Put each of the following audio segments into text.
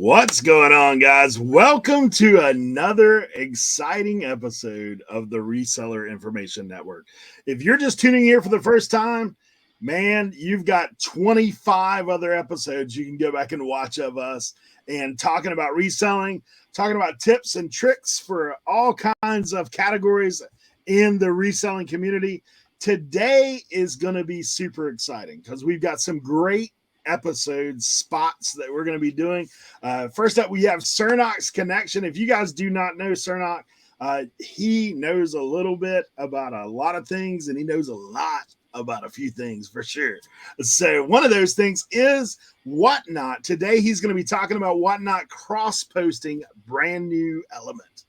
What's going on, guys? Welcome to another exciting episode of the Reseller Information Network. If you're just tuning here for the first time, man, you've got 25 other episodes you can go back and watch of us and talking about reselling, talking about tips and tricks for all kinds of categories in the reselling community. Today is going to be super exciting because we've got some great episode spots that we're going to be doing. First up, we have Cernoch's connection. If you guys do not know Cernoch, he knows a little bit about a lot of things, and he knows a lot about a few things for sure. So one of those things is Whatnot. Today, he's going to be talking about Whatnot cross-posting brand new element.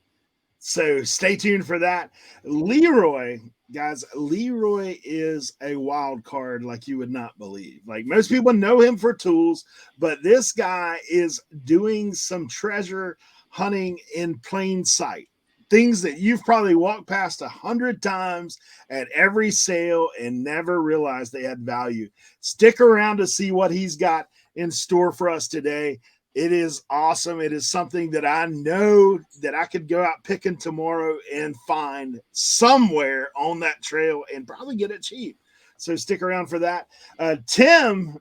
So stay tuned for that. Leroy, guys, Leroy is a wild card like you would not believe. Like, most people know him for tools, but this guy is doing some treasure hunting in plain sight. Things that you've probably walked past 100 times at every sale and never realized they had value. Stick around to see what he's got in store for us today. It is awesome. It is something that I know that I could go out picking tomorrow and find somewhere on that trail and probably get it cheap. So stick around for that. Tim,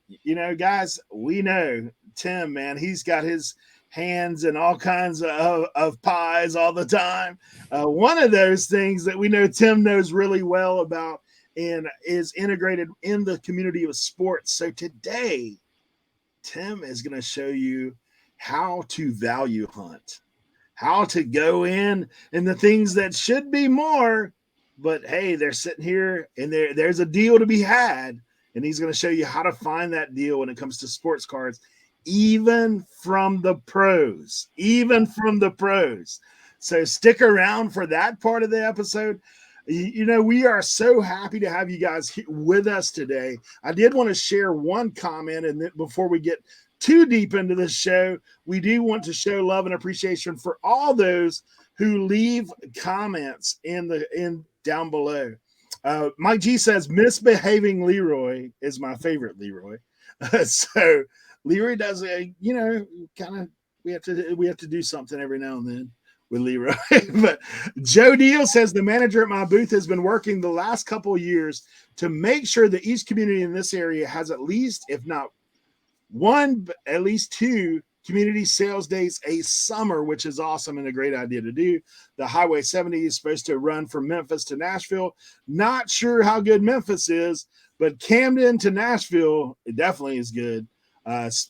guys, we know Tim, man, he's got his hands in all kinds of pies all the time. One of those things that we know Tim knows really well about and is integrated in the community of sports. So today, Tim is going to show you how to value hunt, how to go in and the things that should be more, but hey, they're sitting here and there's a deal to be had. And he's going to show you how to find that deal when it comes to sports cards, even from the pros. So stick around for that part of the episode. We are so happy to have you guys with us today. I did want to share one comment, and before we get too deep into this show, we do want to show love and appreciation for all those who leave comments in down below. Mike G says, misbehaving Leroy is my favorite Leroy. So Leroy does we have to do something every now and then with Leroy. But Joe Deal says, the manager at my booth has been working the last couple of years to make sure that each community in this area has at least, if not one, but at least two community sales days a summer, which is awesome and a great idea to do. The Highway 70 is supposed to run from Memphis to Nashville. Not sure how good Memphis is, but Camden to Nashville, it definitely is good.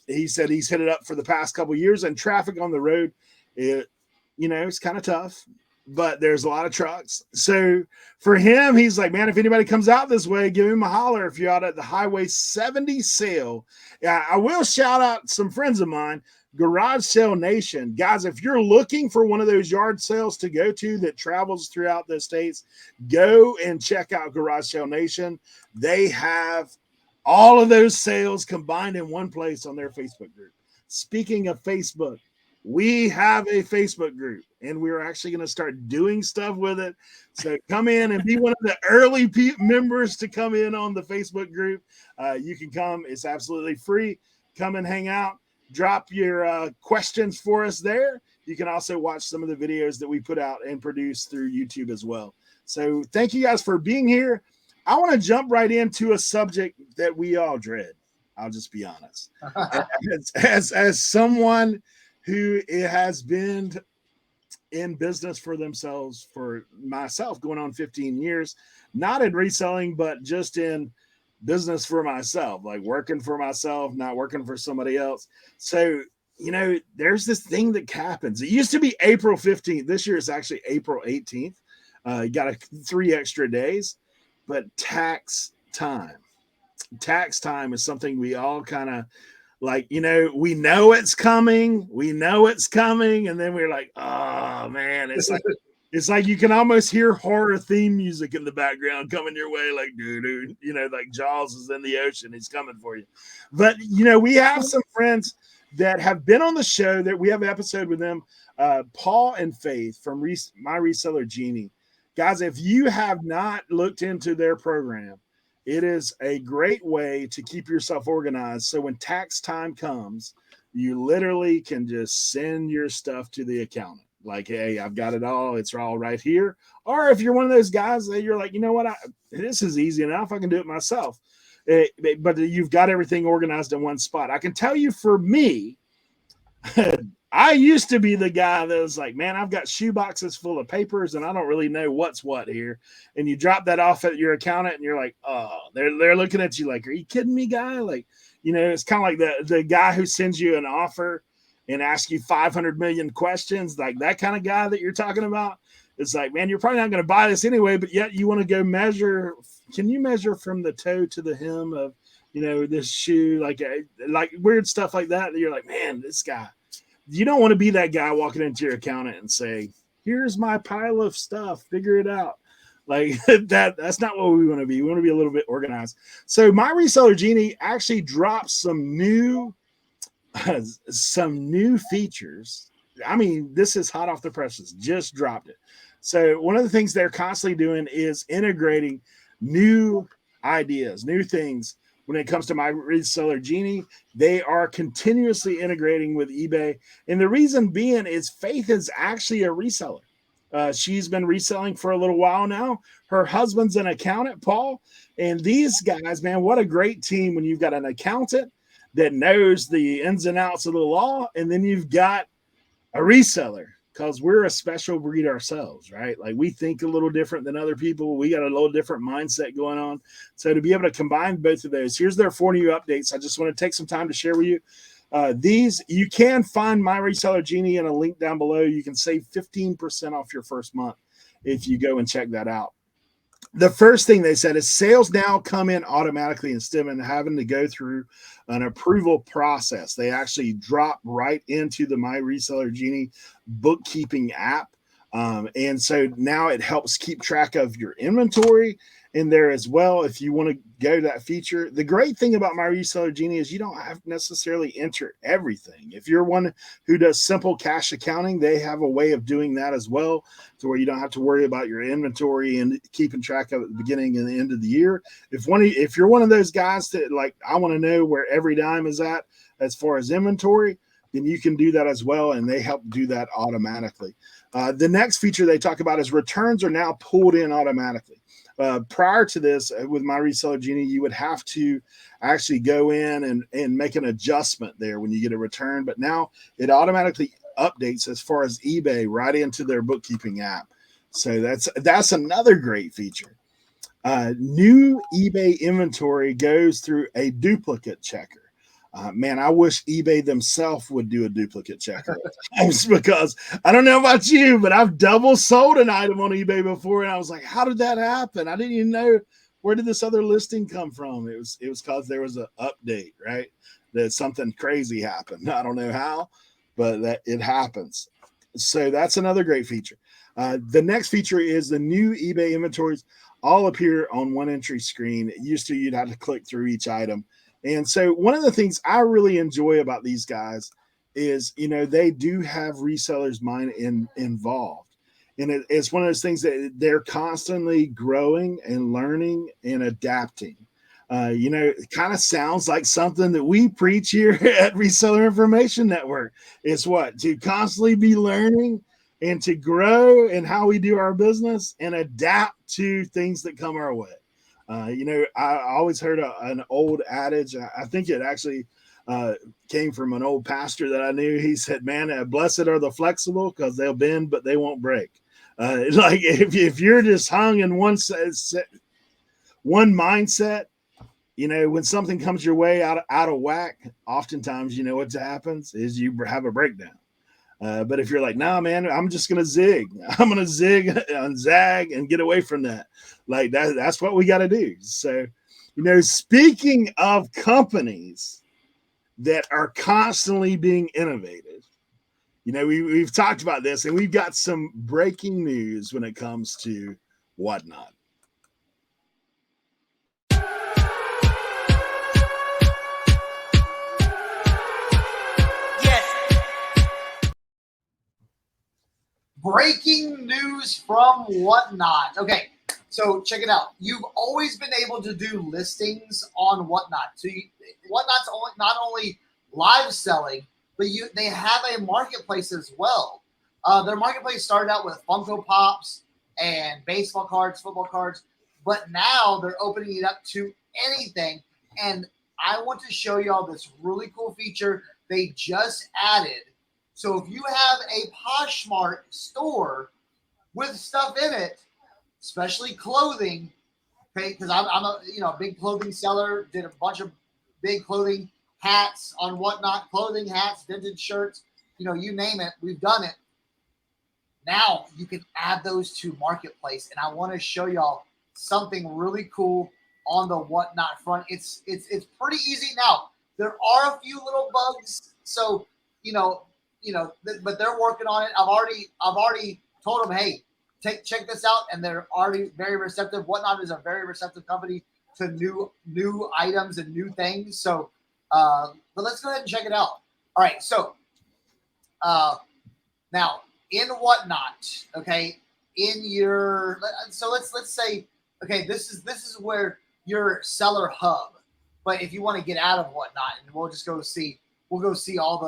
He said he's hit it up for the past couple of years, and traffic on the road, it's kind of tough, but there's a lot of trucks. So for him, he's like, man, if anybody comes out this way, give him a holler if you're out at the Highway 70 sale. Yeah, I will shout out some friends of mine, Garage Sale Nation. Guys, if you're looking for one of those yard sales to go to that travels throughout the states, go and check out Garage Sale Nation. They have all of those sales combined in one place on their Facebook group. Speaking of Facebook, we have a Facebook group, and we're actually going to start doing stuff with it. So come in and be one of the early members to come in on the Facebook group. You can come. It's absolutely free. Come and hang out. Drop your questions for us there. You can also watch some of the videos that we put out and produce through YouTube as well. So thank you guys for being here. I want to jump right into a subject that we all dread. I'll just be honest. As someone who has been in business for themselves, for myself, going on 15 years, not in reselling, but just in business for myself, like working for myself, not working for somebody else. So, there's this thing that happens. It used to be April 15th. This year it's actually April 18th. You got 3 extra days, but tax time is something we all kind of like, we know it's coming. And then we're like, oh man, it's like you can almost hear horror theme music in the background coming your way. Like, dude, like Jaws is in the ocean. He's coming for you. But, we have some friends that have been on the show that we have an episode with them, Paul and Faith from My Reseller Genie. Guys, if you have not looked into their program, it is a great way to keep yourself organized. So when tax time comes, you literally can just send your stuff to the accountant. Like, hey, I've got it all. It's all right here. Or if you're one of those guys that you're like, you know what, this is easy enough. I can do it myself. But you've got everything organized in one spot. I can tell you for me, I used to be the guy that was like, man, I've got shoe boxes full of papers and I don't really know what's what here. And you drop that off at your accountant and you're like, oh, they're looking at you like, are you kidding me, guy? Like, it's kind of like the guy who sends you an offer and asks you 500 million questions, like that kind of guy that you're talking about. It's like, man, you're probably not going to buy this anyway, but yet you want to go measure. Can you measure from the toe to the hem of, this shoe, like weird stuff like that? You're like, man, this guy. You don't want to be that guy walking into your accountant and say, here's my pile of stuff, figure it out. Like that's not what we want to be. We want to be a little bit organized. So my Reseller Genie actually dropped some new features. I mean, this is hot off the presses, just dropped it. So one of the things they're constantly doing is integrating new ideas, new things. When it comes to my Reseller Genie, they are continuously integrating with eBay. And the reason being is Faith is actually a reseller. She's been reselling for a little while now. Her husband's an accountant, Paul. And these guys, man, what a great team when you've got an accountant that knows the ins and outs of the law. And then you've got a reseller, because we're a special breed ourselves, right? Like we think a little different than other people. We got a little different mindset going on. So to be able to combine both of those, here's their 4 new updates. I just want to take some time to share with you. These, you can find my Reseller Genie in a link down below. You can save 15% off your first month if you go and check that out. The first thing they said is sales now come in automatically instead of having to go through an approval process. They actually drop right into the My Reseller Genie bookkeeping app. And so now it helps keep track of your inventory in there as well. If you want to go to that feature, the great thing about My Reseller Genie is you don't have to necessarily enter everything. If you're one who does simple cash accounting, they have a way of doing that as well, to where you don't have to worry about your inventory and keeping track of it at the beginning and the end of the year. If you're one of those guys that like, I want to know where every dime is at as far as inventory, then you can do that as well. And they help do that automatically. The next feature they talk about is returns are now pulled in automatically. Prior to this, with My Reseller Genie, you would have to actually go in and make an adjustment there when you get a return. But now it automatically updates as far as eBay right into their bookkeeping app. So that's another great feature. New eBay inventory goes through a duplicate checker. Man, I wish eBay themselves would do a duplicate checker because I don't know about you, but I've double sold an item on eBay before. And I was like, how did that happen? I didn't even know, where did this other listing come from? It was because there was an update, right? That something crazy happened. I don't know how, but that it happens. So that's another great feature. The next feature is the new eBay inventories all appear on one entry screen. It used to, you'd have to click through each item. And so one of the things I really enjoy about these guys is, they do have resellers' mind involved. And it's one of those things that they're constantly growing and learning and adapting. It kind of sounds like something that we preach here at Reseller Information Network. It's what? To constantly be learning and to grow in how we do our business and adapt to things that come our way. I always heard an old adage. I think it actually came from an old pastor that I knew. He said, man, blessed are the flexible because they'll bend, but they won't break. Like if you're just hung in one mindset, when something comes your way out of whack, oftentimes, what happens is you have a breakdown. But if you're like, nah, man, I'm just going to zig. I'm going to zig and zag and get away from that. Like that's what we got to do. So, speaking of companies that are constantly being innovated, we've talked about this and we've got some breaking news when it comes to Whatnot. Breaking news from Whatnot. Okay, so check it out. You've always been able to do listings on Whatnot. So Whatnot's not only live selling, but they have a marketplace as well. Their marketplace started out with Funko Pops and baseball cards, football cards, but now they're opening it up to anything. And I want to show y'all this really cool feature they just added. So if you have a Poshmark store with stuff in it, especially clothing, okay, because I'm a big clothing seller, did a bunch of big clothing, hats on Whatnot, clothing, hats, vintage shirts, you name it, we've done it. Now you can add those to Marketplace, and I want to show y'all something really cool on the Whatnot front. It's pretty easy now. There are a few little bugs, so but they're working on it. I've already told them, hey, check this out, and they're already very receptive. Whatnot is a very receptive company to new items and new things. So, but let's go ahead and check it out. All right, so now in Whatnot, okay, let's say, okay, this is where your seller hub. But if you want to get out of Whatnot, and we'll go see all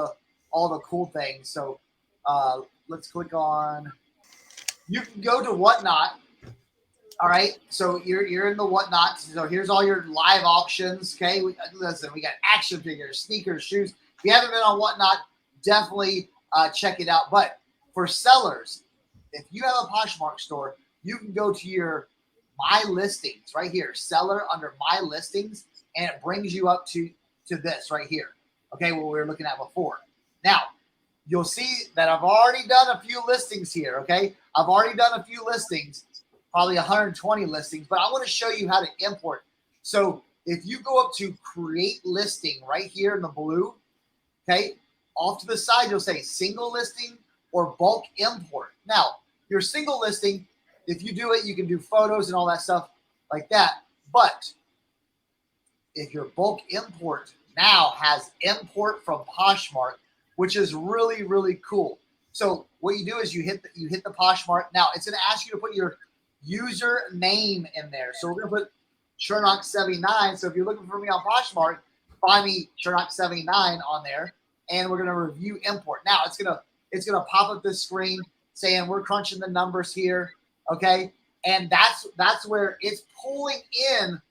the cool things. So let's click on. You can go to Whatnot. All right, so you're in the Whatnot. So here's all your live auctions. Okay, we got action figures, sneakers, shoes. If you haven't been on Whatnot, definitely check it out. But for sellers, if you have a Poshmark store, you can go to your My Listings right here, seller under My Listings, and it brings you up to this right here. Okay, what we were looking at before. Now, you'll see that I've already done a few listings here, okay? I've already done a few listings, probably 120 listings, but I want to show you how to import. So if you go up to create listing right here in the blue, okay, off to the side, you'll say single listing or bulk import. Now, your single listing, if you do it, you can do photos and all that stuff like that. But if your bulk import now has import from Poshmark, which is really, really cool. So what you do is you hit the Poshmark. Now it's going to ask you to put your user name in there. So we're going to put Cernoch 79. So if you're looking for me on Poshmark, find me Cernoch 79 on there, and we're going to review import. Now it's going to pop up this screen saying we're crunching the numbers here, okay? And that's where it's pulling in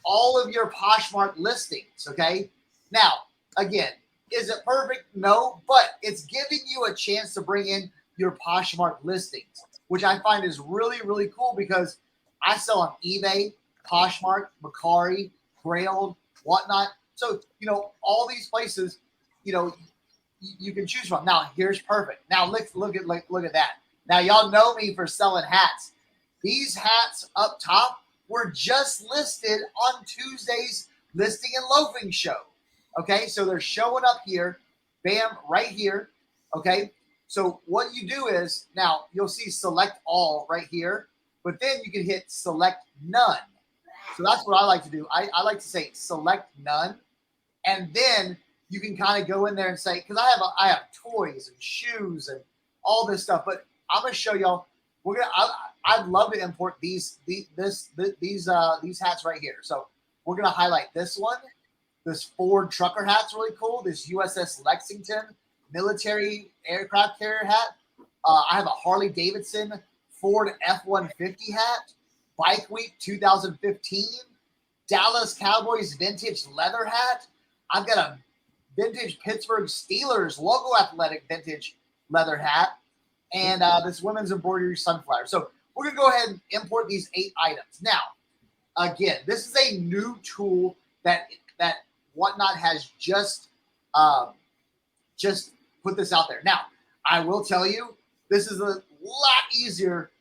all of your Poshmark listings, okay? Now, again, is it perfect? No, but it's giving you a chance to bring in your Poshmark listings, which I find is really, really cool because I sell on eBay, Poshmark, Mercari, Grailed, Whatnot. So, all these places, you can choose from. Now, here's perfect. Now, look at that. Now, y'all know me for selling hats. These hats up top were just listed on Tuesday's Listing and Loafing show. Okay, so they're showing up here, bam, right here. Okay, so what you do is, now you'll see select all right here, but then you can hit select none. So that's what I like to do. I like to say select none, and then you can kind of go in there and say, because I have toys and shoes and all this stuff, but I'm gonna show y'all. I'd love to import these hats right here. So we're gonna highlight this one. This Ford trucker hat's really cool. This USS Lexington military aircraft carrier hat. I have a Harley Davidson Ford F-150 hat. Bike Week 2015. Dallas Cowboys vintage leather hat. I've got a vintage Pittsburgh Steelers logo athletic vintage leather hat. And this women's embroidery sunflower. So we're going to go ahead and import these 8 items. Now, again, this is a new tool that Whatnot has just put this out there. Now, I will tell you, this is a lot easier.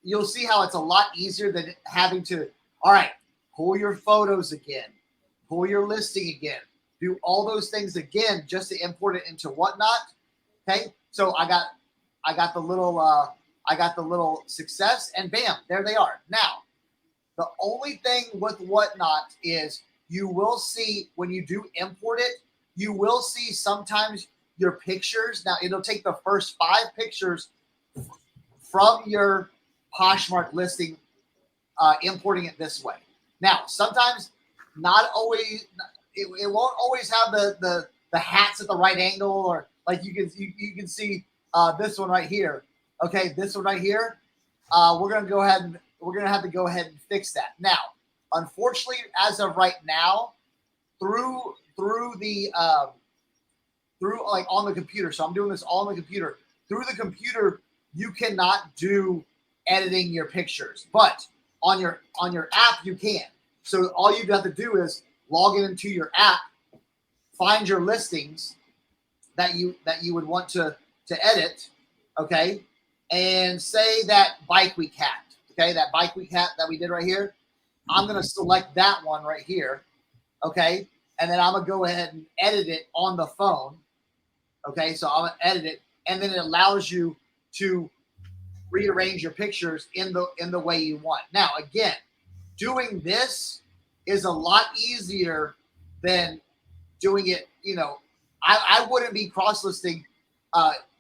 You'll see how it's a lot easier than having to, all right, pull your photos again, pull your listing again, do all those things again just to import it into Whatnot. Okay, so I got the little success, and bam, there they are. Now, the only thing with Whatnot is you will see when you do import it, you will see sometimes your pictures. Now, it'll take the first 5 pictures from your Poshmark listing, importing it this way. Now, sometimes not always, it won't always have the hats at the right angle, or Like you can see this one right here. Okay, this one right here. We're gonna have to go ahead and fix that. Now, unfortunately, as of right now, through the through like on the computer. So I'm doing this all on the computer. Through the computer, you cannot do editing your pictures, but on your app you can. So all you have to do is log into your app, find your listings that you would want to edit, okay, and say that bike week hat, okay, that bike week hat that we did right here. I'm gonna select that one right here, okay, and then I'm gonna go ahead and edit it on the phone. Okay, so I'm gonna edit it, and then it allows you to rearrange your pictures in the way you want. Now, again, doing this is a lot easier than doing it. You know, I wouldn't be cross-listing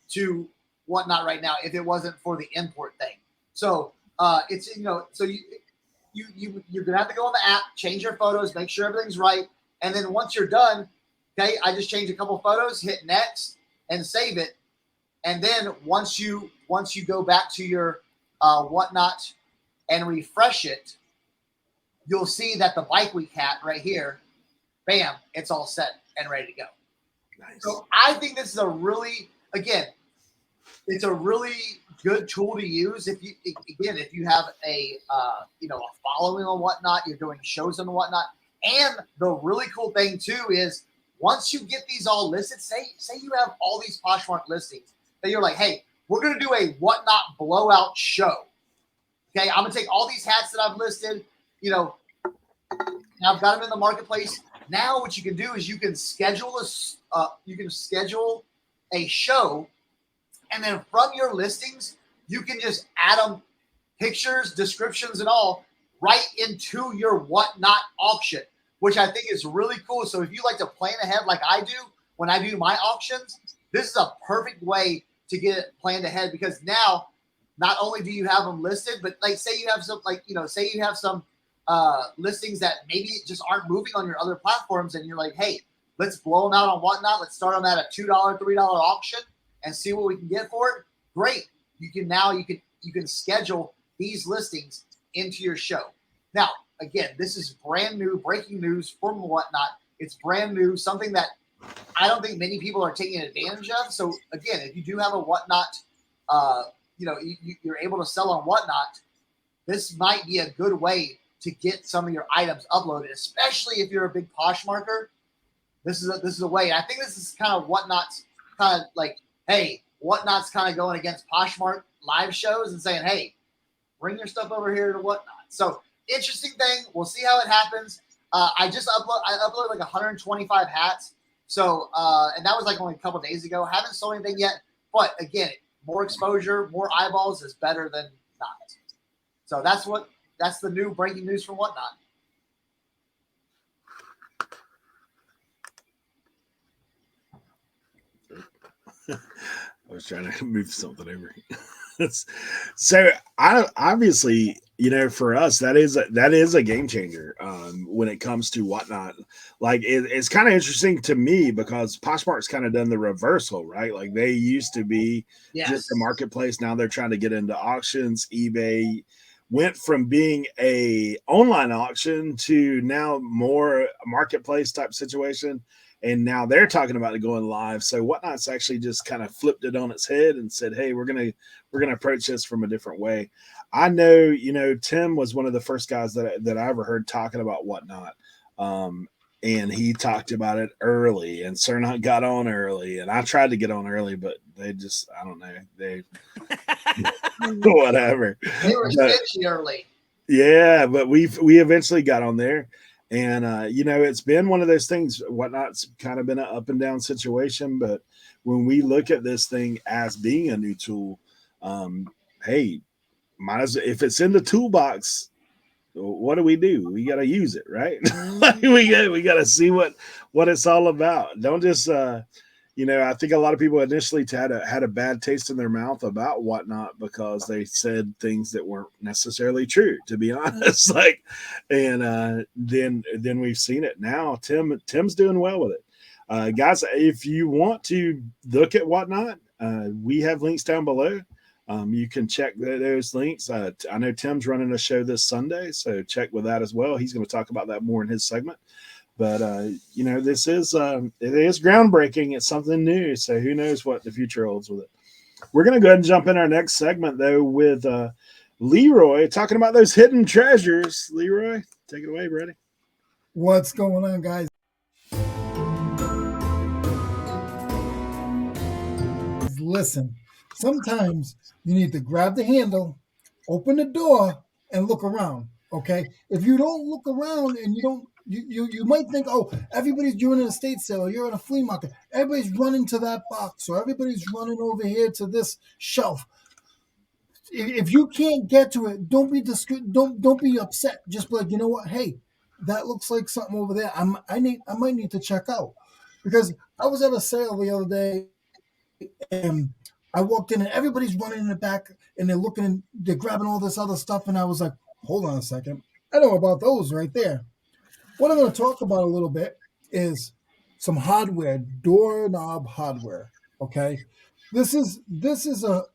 to whatnot right now if it wasn't for the import thing. So it's so you're gonna have to go on the app, change your photos, make sure everything's right, and then once you're done, okay, I just changed a couple photos, hit next, and save it. And then once you go back to your whatnot and refresh it, you'll see that the bike week hat right here, bam, it's all set and ready to go. Nice. So I think this is a really, again, it's a really good tool to use if you have a a following on whatnot, you're doing shows and whatnot. And the really cool thing too is once you get these all listed, say you have all these Poshmark listings that you're like, hey, we're gonna do a whatnot blowout show. Okay, I'm gonna take all these hats that I've listed, and I've got them in the marketplace. Now what you can do is you can schedule a show, and then from your listings, you can just add them pictures, descriptions, and all right into your whatnot auction, which I think is really cool. So if you like to plan ahead like I do when I do my auctions, this is a perfect way to get it planned ahead, because now not only do you have them listed, but like say you have some listings that maybe just aren't moving on your other platforms, and you're like, hey, let's blow them out on whatnot. Let's start them at a $2, $3 auction and see what we can get for it. Great. You can schedule these listings into your show. Now, again, this is brand new, breaking news from whatnot. It's brand new, something that I don't think many people are taking advantage of. So again, if you do have a whatnot, you're able to sell on whatnot, this might be a good way to get some of your items uploaded, especially if you're a big Poshmarker. This is a way. I think this is kind of whatnot's kind of like, hey, whatnot's kind of going against Poshmark live shows and saying, hey, bring your stuff over here to whatnot. So interesting thing. We'll see how it happens. I uploaded like 125 hats. So, and that was like only a couple days ago. I haven't sold anything yet, but again, more exposure, more eyeballs is better than not. So that's the new breaking news from whatnot. I was trying to move something over. So obviously, for us, that is a game changer when it comes to whatnot. Like it's kind of interesting to me because Poshmark's kind of done the reversal, right? Like they used to be just a marketplace. Now they're trying to get into auctions. eBay went from being a online auction to now more a marketplace type situation. And now they're talking about it going live. So whatnot's actually just kind of flipped it on its head and said, hey, we're gonna approach this from a different way. I know, Tim was one of the first guys that I ever heard talking about whatnot. And he talked about it early, and Cernoch got on early, and I tried to get on early, but they just, I don't know, they whatever. They were especially early. Yeah, but we eventually got on there. And, it's been one of those things. Whatnot's kind of been an up and down situation. But when we look at this thing as being a new tool, hey, might as well, if it's in the toolbox, what do? We got to use it, right? Like we got to see what it's all about. Don't just, I think a lot of people initially had a bad taste in their mouth about whatnot because they said things that weren't necessarily true, to be honest. Like, and then we've seen it now. Tim's doing well with it. Guys, if you want to look at whatnot, we have links down below. You can check those links. I know Tim's running a show this Sunday, so check with that as well. He's going to talk about that more in his segment. But this is it is groundbreaking. It's something new, so who knows what the future holds with it. We're going to go ahead and jump in our next segment though with Leroy talking about those hidden treasures. Leroy, take it away, buddy. What's going on, guys? Listen, sometimes you need to grab the handle, open the door, and look around. Okay, if you don't look around and you don't, you might think, oh, everybody's doing an estate sale, or you're at a flea market, everybody's running to that box, or everybody's running over here to this shelf. If you can't get to it, don't be don't be upset. Just be like, you know what? Hey, that looks like something over there. I might need to check out, because I was at a sale the other day. And I walked in and everybody's running in the back and they're looking and they're grabbing all this other stuff. And I was like, hold on a second. I know about those right there. What I'm going to talk about a little bit is some hardware, doorknob hardware. Okay. This is a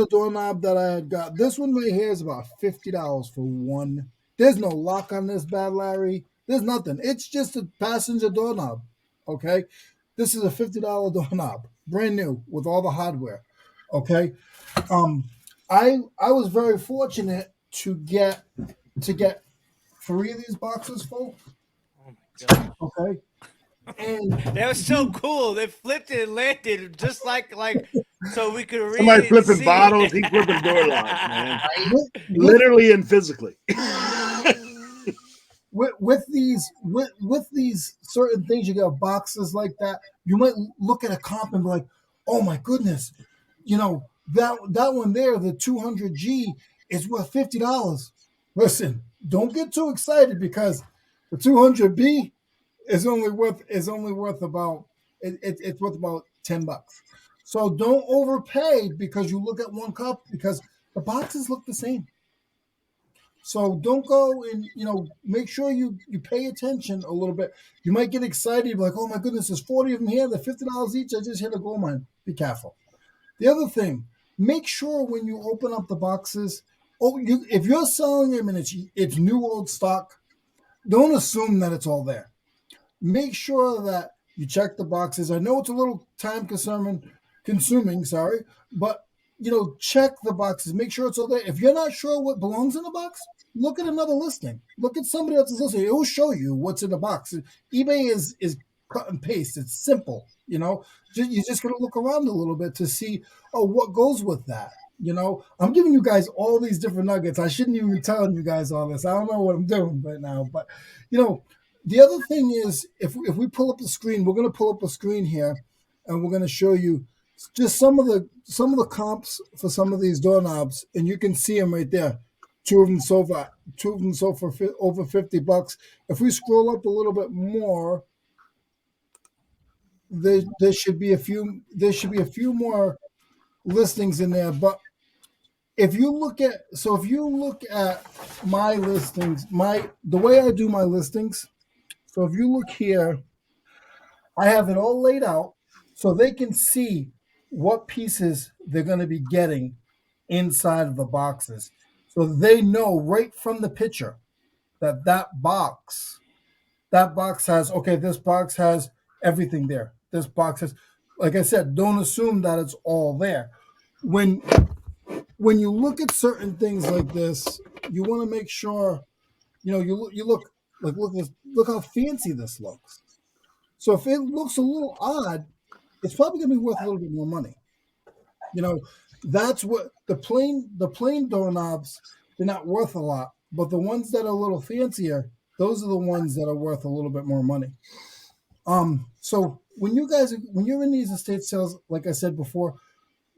doorknob that I had got. This one right here is about $50 for one. There's no lock on this bad Larry. There's nothing. It's just a passenger doorknob. Okay. This is a $50 doorknob. Brand new with all the hardware. Okay. I was very fortunate to get 3 of these boxes full. Oh my god. Okay. And that was so cool. They flipped it and landed just like so we could read. Somebody it flipping and bottles, he flipping door locks, man. Literally and physically. With these certain things, you got boxes like that. You might look at a comp and be like, "Oh my goodness, that one there, the 200G, is worth $50." Listen, don't get too excited, because the 200B is only worth about it's worth about $10. So don't overpay because you look at one cup, because the boxes look the same. So don't go and, make sure you pay attention a little bit. You might get excited, like, oh my goodness, there's 40 of them here. They're $50 each. I just hit a gold mine. Be careful. The other thing, make sure when you open up the boxes, if you're selling them and it's new old stock, don't assume that it's all there. Make sure that you check the boxes. I know it's a little time consuming, but check the boxes. Make sure it's all there. If you're not sure what belongs in the box, look at another listing. Look at somebody else's listing. It will show you what's in the box. eBay is cut and paste. It's simple. You just got to look around a little bit to see, what goes with that. I'm giving you guys all these different nuggets. I shouldn't even be telling you guys all this. I don't know what I'm doing right now. But, the other thing is, if we pull up the screen, we're going to pull up a screen here, and we're going to show you just some of the comps for some of these doorknobs, and you can see them right there. Two of them sold for over $50. If we scroll up a little bit more, there should be a few more listings in there. But if you look at my listings, the way I do my listings. So if you look here, I have it all laid out so they can see what pieces they're going to be getting inside of the boxes. So they know right from the picture that box has, okay, this box has everything there. This box has, like I said, don't assume that it's all there. When you look at certain things like this, you want to make sure, you look like, look how fancy this looks. So if it looks a little odd, it's probably going to be worth a little bit more money. That's what the plain doorknobs, they're not worth a lot, but the ones that are a little fancier, those are the ones that are worth a little bit more money. So when you're in these estate sales, like I said before,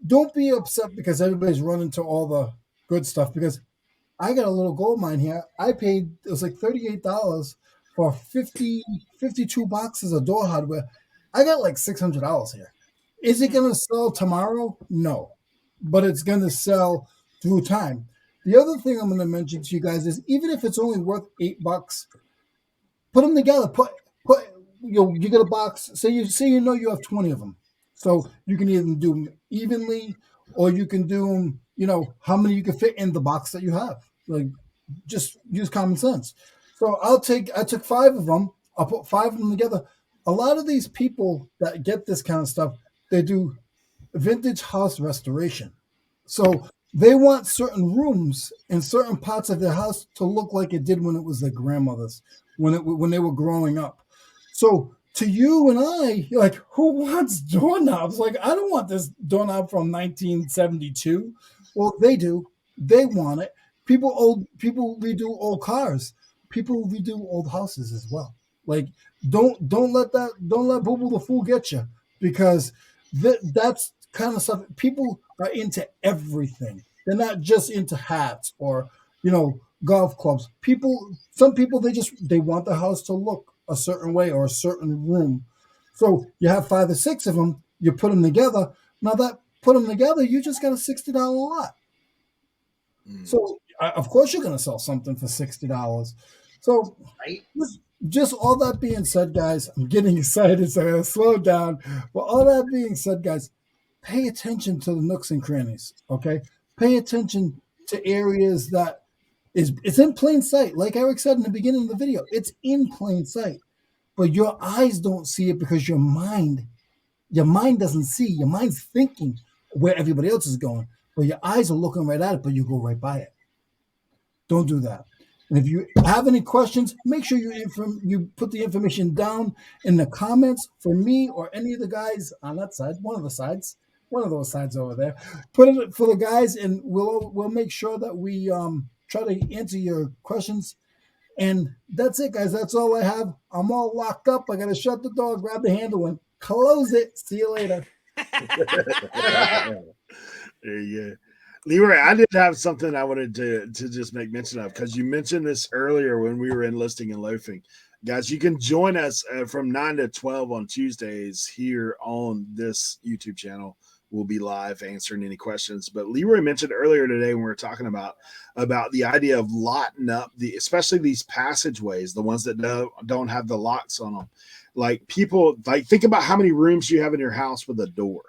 don't be upset because everybody's running to all the good stuff, because I got a little gold mine here. I paid, it was like $38 for 52 boxes of door hardware. I got like $600 here. Is it going to sell tomorrow? No, but it's going to sell through time. The other thing I'm going to mention to you guys is, even if it's only worth $8, put them together. you get a box. Say you know you have 20 of them, so you can either do them evenly, or you can do them. How many you can fit in the box that you have. Like, just use common sense. So I took 5 of them. I'll put 5 of them together. A lot of these people that get this kind of stuff, they do vintage house restoration. So they want certain rooms in certain parts of their house to look like it did when it was their grandmother's, when they were growing up. So to you and I, you're like, who wants doorknobs? Like, I don't want this doorknob from 1972. Well, they do. They want it. People redo old cars. People redo old houses as well. Like, don't let Boo Boo the Fool get you, because that's kind of stuff. People are into everything. They're not just into hats or golf clubs. Some people, they want the house to look a certain way or a certain room. So you have 5 or 6 of them. You put them together. Now that put them together, you just got a $60 lot. So of course you're going to sell something for $60. So Right? just all that being said, guys, I'm getting excited, so I gotta slow down. But all that being said, guys, pay attention to the nooks and crannies. Okay, pay attention to areas that it's in plain sight. Like Eric said in the beginning of the video, it's in plain sight, but your eyes don't see it because your mind doesn't see. Your mind's thinking where everybody else is going, but your eyes are looking right at it, but you go right by it. Don't do that. And if you have any questions, make sure you put the information down in the comments for me or any of the guys on that side, one of those sides over there. Put it for the guys, and we'll make sure that we try to answer your questions. And that's it, guys. That's all I have. I'm all locked up. I got to shut the door, grab the handle, and close it. See you later. There you go. Leroy, I did have something I wanted to just make mention of, because you mentioned this earlier when we were in listing and loafing. Guys, you can join us from 9 to 12 on Tuesdays here on this YouTube channel. We'll be live answering any questions. But Leroy mentioned earlier today when we were talking about the idea of locking up especially these passageways, the ones that don't have the locks on them. Like, people, like, think about how many rooms you have in your house with a door.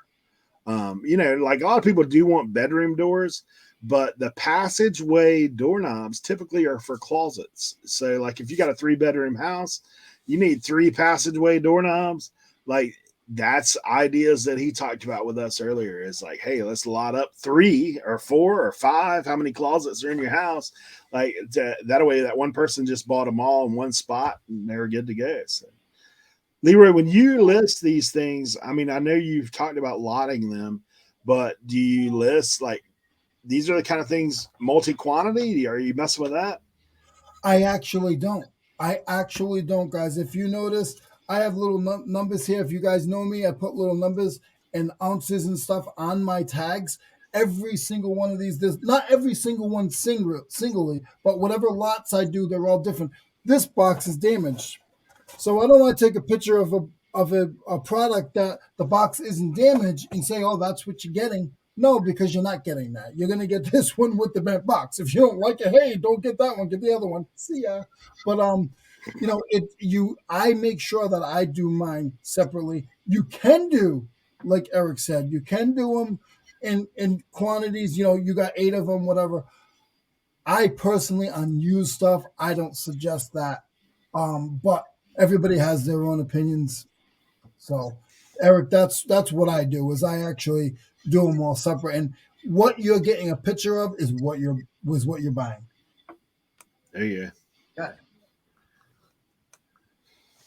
Like, a lot of people do want bedroom doors, but the passageway doorknobs typically are for closets. So, like, if you got a 3-bedroom house, you need 3 passageway doorknobs. Like, that's ideas that he talked about with us earlier. Is like, hey, let's lot up 3 or 4 or 5. How many closets are in your house? Like, that way, that one person just bought them all in one spot and they're good to go. So, Leroy, when you list these things, I mean, I know you've talked about lotting them, but do you list, like, these are the kind of things, multi-quantity? Are you messing with that? I actually don't, guys. If you notice, I have little numbers here. If you guys know me, I put little numbers and ounces and stuff on my tags. Every single one of these, there's not every single one singly, but whatever lots I do, they're all different. This box is damaged, so I don't want to take a picture of a product that the box isn't damaged and say, oh, that's what you're getting. No, because you're not getting that. You're going to get this one with the bent box. If you don't like it, hey, don't get that one. Get the other one. See ya. But I make sure that I do mine separately. You can do, like Eric said, you can do them in quantities. You got 8 of them, whatever. I personally, on used stuff, I don't suggest that. But everybody has their own opinions. So, Eric, that's what I do. Is I actually do them all separate, and what you're getting a picture of is what you're buying. There you go. Good.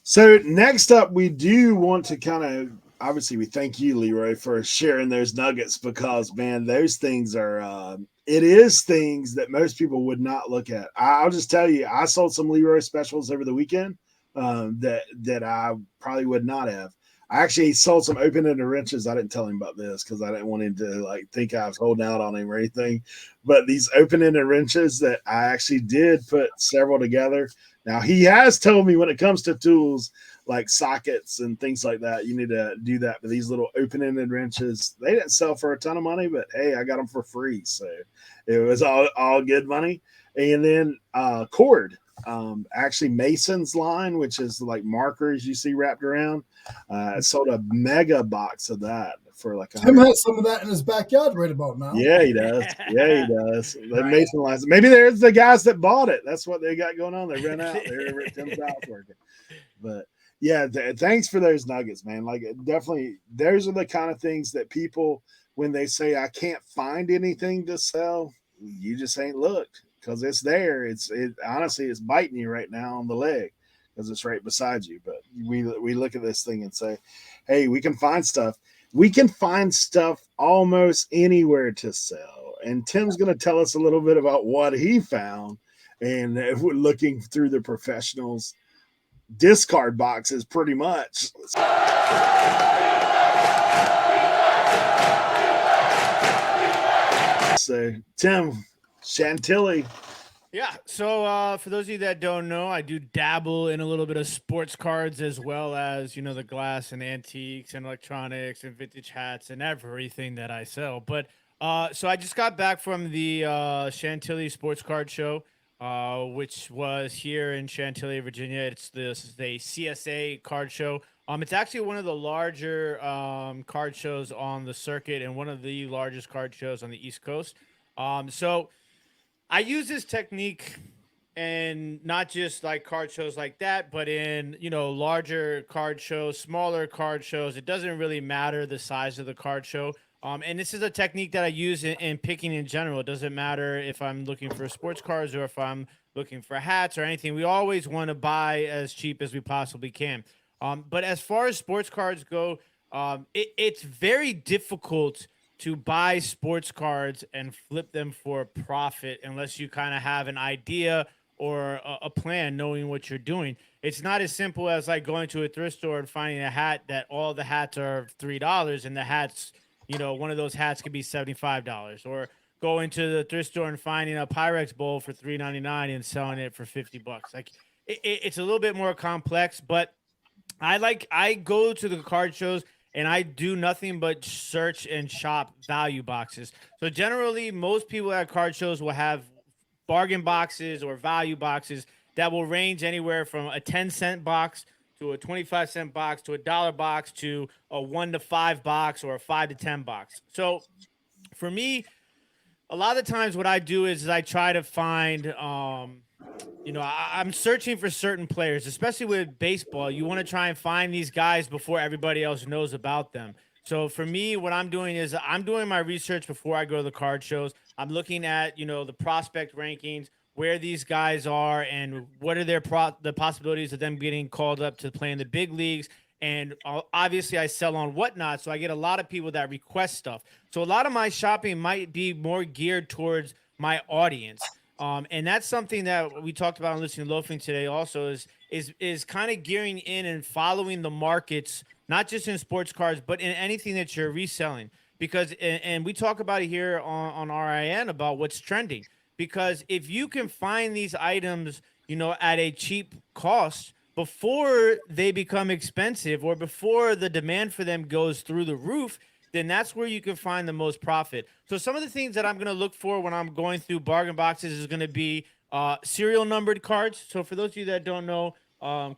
So next up, we do want to kind of, obviously, we thank you, Leroy, for sharing those nuggets, because, man, those things are, it is things that most people would not look at. I'll just tell you, I sold some Leroy Specials over the weekend that I probably would not have. I actually sold some open-ended wrenches. I didn't tell him about this because I didn't want him to think I was holding out on him or anything. But these open-ended wrenches that I actually did put several together. Now, he has told me when it comes to tools like sockets and things like that, you need to do that. But these little open-ended wrenches, they didn't sell for a ton of money, but hey, I got them for free. So it was all good money. And then cord. actually Mason's line, which is like markers you see wrapped around. Sold a mega box of that for like Tim 100. has some of that in his backyard right about now. Yeah, he does. Yeah, he does. The Right. Mason lines. Maybe there's the guys that bought it. That's what they got going on. They rent out. They're over at Tim's house working. But yeah, thanks for those nuggets, man. Like definitely, those are the kind of things that people, when they say I can't find anything to sell, you just ain't looked because it's there. It honestly, it's biting you right now on the leg because it's right beside you. But we look at this thing and say, hey, we can find stuff. We can find stuff almost anywhere to sell. And Tim's going to tell us a little bit about what he found. And if we're looking through the professionals' discard boxes, pretty much. So, Tim, Chantilly. Yeah. So for those of you that don't know, I do dabble in a little bit of sports cards as well as, the glass and antiques and electronics and vintage hats and everything that I sell. But so I just got back from the Chantilly Sports Card Show, which was here in Chantilly, Virginia. It's the CSA card show. It's actually one of the larger card shows on the circuit and one of the largest card shows on the East Coast. So I use this technique and not just like card shows like that, but in, larger card shows, smaller card shows. It doesn't really matter the size of the card show. And this is a technique that I use in picking in general. It doesn't matter if I'm looking for sports cards or if I'm looking for hats or anything. We always want to buy as cheap as we possibly can. But as far as sports cards go, it's very difficult to buy sports cards and flip them for a profit unless you kind of have an idea or a plan knowing what you're doing. It's not as simple as like going to a thrift store and finding a hat that all the hats are $3 and the hats, one of those hats could be $75, or going to the thrift store and finding a Pyrex bowl for $3.99 and selling it for $50. Like it's a little bit more complex, but I go to the card shows and I do nothing but search and shop value boxes. So generally, most people at card shows will have bargain boxes or value boxes that will range anywhere from a 10-cent box to a 25-cent box to a $1 box to a 1 to 5 box or a 5 to 10 box. So for me, a lot of the times what I do is I try to find I'm searching for certain players, especially with baseball. You want to try and find these guys before everybody else knows about them. So for me, what I'm doing is I'm doing my research before I go to the card shows. I'm looking at, the prospect rankings, where these guys are and what are the possibilities of them getting called up to play in the big leagues. And obviously I sell on Whatnot, so I get a lot of people that request stuff. So a lot of my shopping might be more geared towards my audience. And that's something that we talked about on Listening to Loafing today also is kind of gearing in and following the markets, not just in sports cards, but in anything that you're reselling. Because, and we talk about it here on RIN about what's trending. Because if you can find these items, at a cheap cost before they become expensive or before the demand for them goes through the roof, then that's where you can find the most profit. So some of the things that I'm going to look for when I'm going through bargain boxes is going to be serial numbered cards. So for those of you that don't know,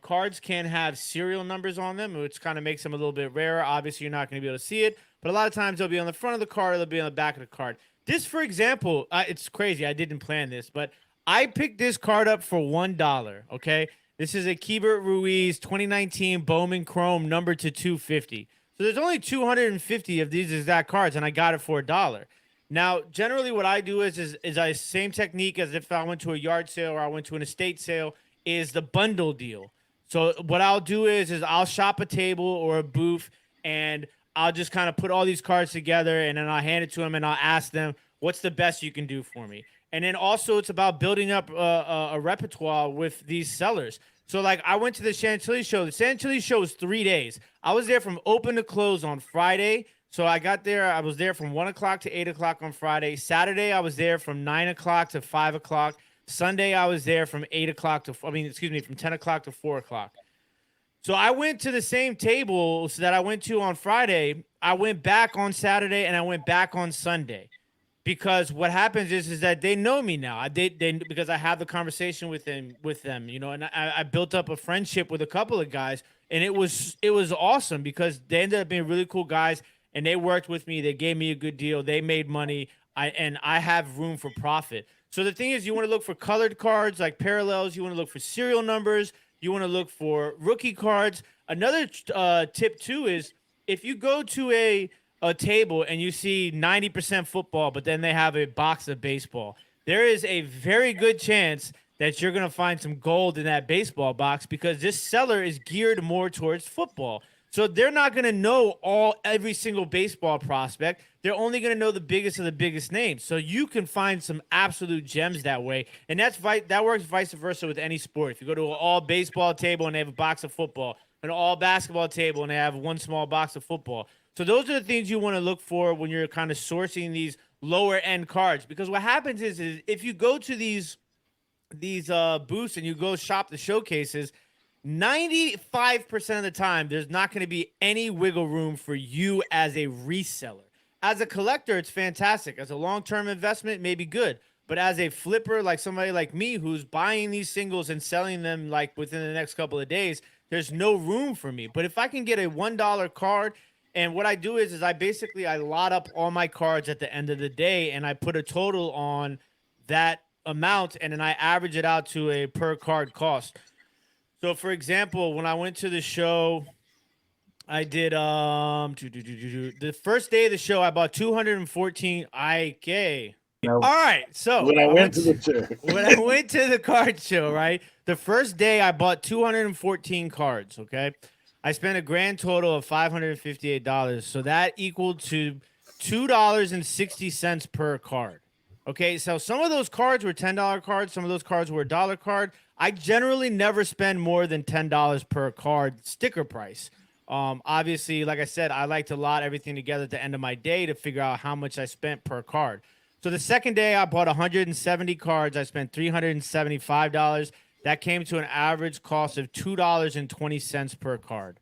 cards can have serial numbers on them, which kind of makes them a little bit rarer. Obviously, you're not going to be able to see it, but a lot of times they'll be on the front of the card or they'll be on the back of the card. This, for example, it's crazy. I didn't plan this, but I picked this card up for $1, okay? This is a Keibert Ruiz 2019 Bowman Chrome numbered to 250. So there's only 250 of these exact cards, and I got it for $1. Now, generally what I do is I same technique as if I went to a yard sale or I went to an estate sale, is the bundle deal. So what I'll do is I'll shop a table or a booth, and I'll just kind of put all these cards together, and then I'll hand it to them, and I'll ask them, what's the best you can do for me? And then also it's about building up a repertoire with these sellers. So, like, I went to the Chantilly show. The Chantilly show was 3 days. I was there from open to close on Friday. So I got there. I was there from 1 o'clock to 8 o'clock on Friday. Saturday, I was there from 9 o'clock to 5 o'clock. Sunday, I was there from 8 o'clock to, from 10 o'clock to 4 o'clock. So I went to the same tables that I went to on Friday. I went back on Saturday and I went back on Sunday. because what happens is that they know me now. They because I have the conversation with them, you know, and I built up a friendship with a couple of guys, and it was awesome because they ended up being really cool guys, and they worked with me. They gave me a good deal. They made money. I have room for profit. So the thing is, you want to look for colored cards like parallels. You want to look for serial numbers. You want to look for rookie cards. Another tip too is if you go to a table and you see 90% football, but then they have a box of baseball, there is a very good chance that you're going to find some gold in that baseball box because this seller is geared more towards football. So they're not going to know every single baseball prospect. They're only going to know the biggest of the biggest names. So you can find some absolute gems that way. And that works vice versa with any sport. If you go to an all baseball table and they have a box of football, an all basketball table and they have one small box of football. So those are the things you want to look for when you're kind of sourcing these lower end cards. Because what happens is if you go to these booths and you go shop the showcases, 95% of the time, there's not going to be any wiggle room for you as a reseller. As a collector, it's fantastic. As a long-term investment, it may be good. But as a flipper, like somebody like me who's buying these singles and selling them like within the next couple of days, there's no room for me. But if I can get a $1 card, and what I do is I lot up all my cards at the end of the day, and I put a total on that amount, and then I average it out to a per card cost. So, for example, when I went to the show, I did the first day of the show, I bought 214 IK. No. All right, so when I went to the card show, right? The first day I bought 214 cards, okay? I spent a grand total of $558. So that equaled to $2.60 per card. Okay, so some of those cards were $10 cards. Some of those cards were a $1 card. I generally never spend more than $10 per card sticker price. Obviously, like I said, I like to lot everything together at the end of my day to figure out how much I spent per card. So the second day I bought 170 cards. I spent $375. That came to an average cost of $2.20 per card.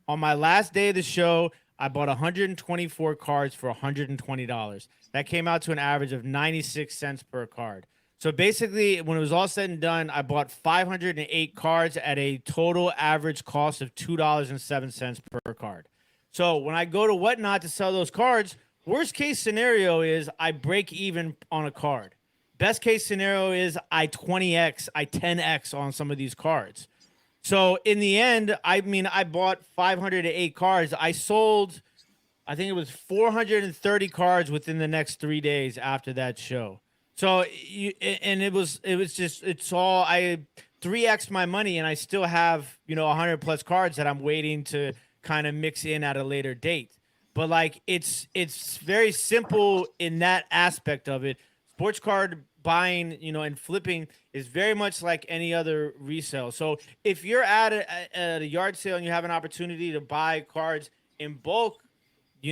On my last day of the show, I bought 124 cards for $120. That came out to an average of 96 cents per card. So basically, when it was all said and done, I bought 508 cards at a total average cost of $2.07 per card. So when I go to Whatnot to sell those cards, worst case scenario is I break even on a card. Best case scenario is I 20x, I 10x on some of these cards. So in the end, I bought 508 cards. I sold, I think it was 430 cards within the next 3 days after that show. So I 3x my money, and I still have 100 plus cards that I'm waiting to kind of mix in at a later date. But like it's very simple in that aspect of it. Sports card buying, and flipping is very much like any other resale. So if you're at a yard sale and you have an opportunity to buy cards in bulk,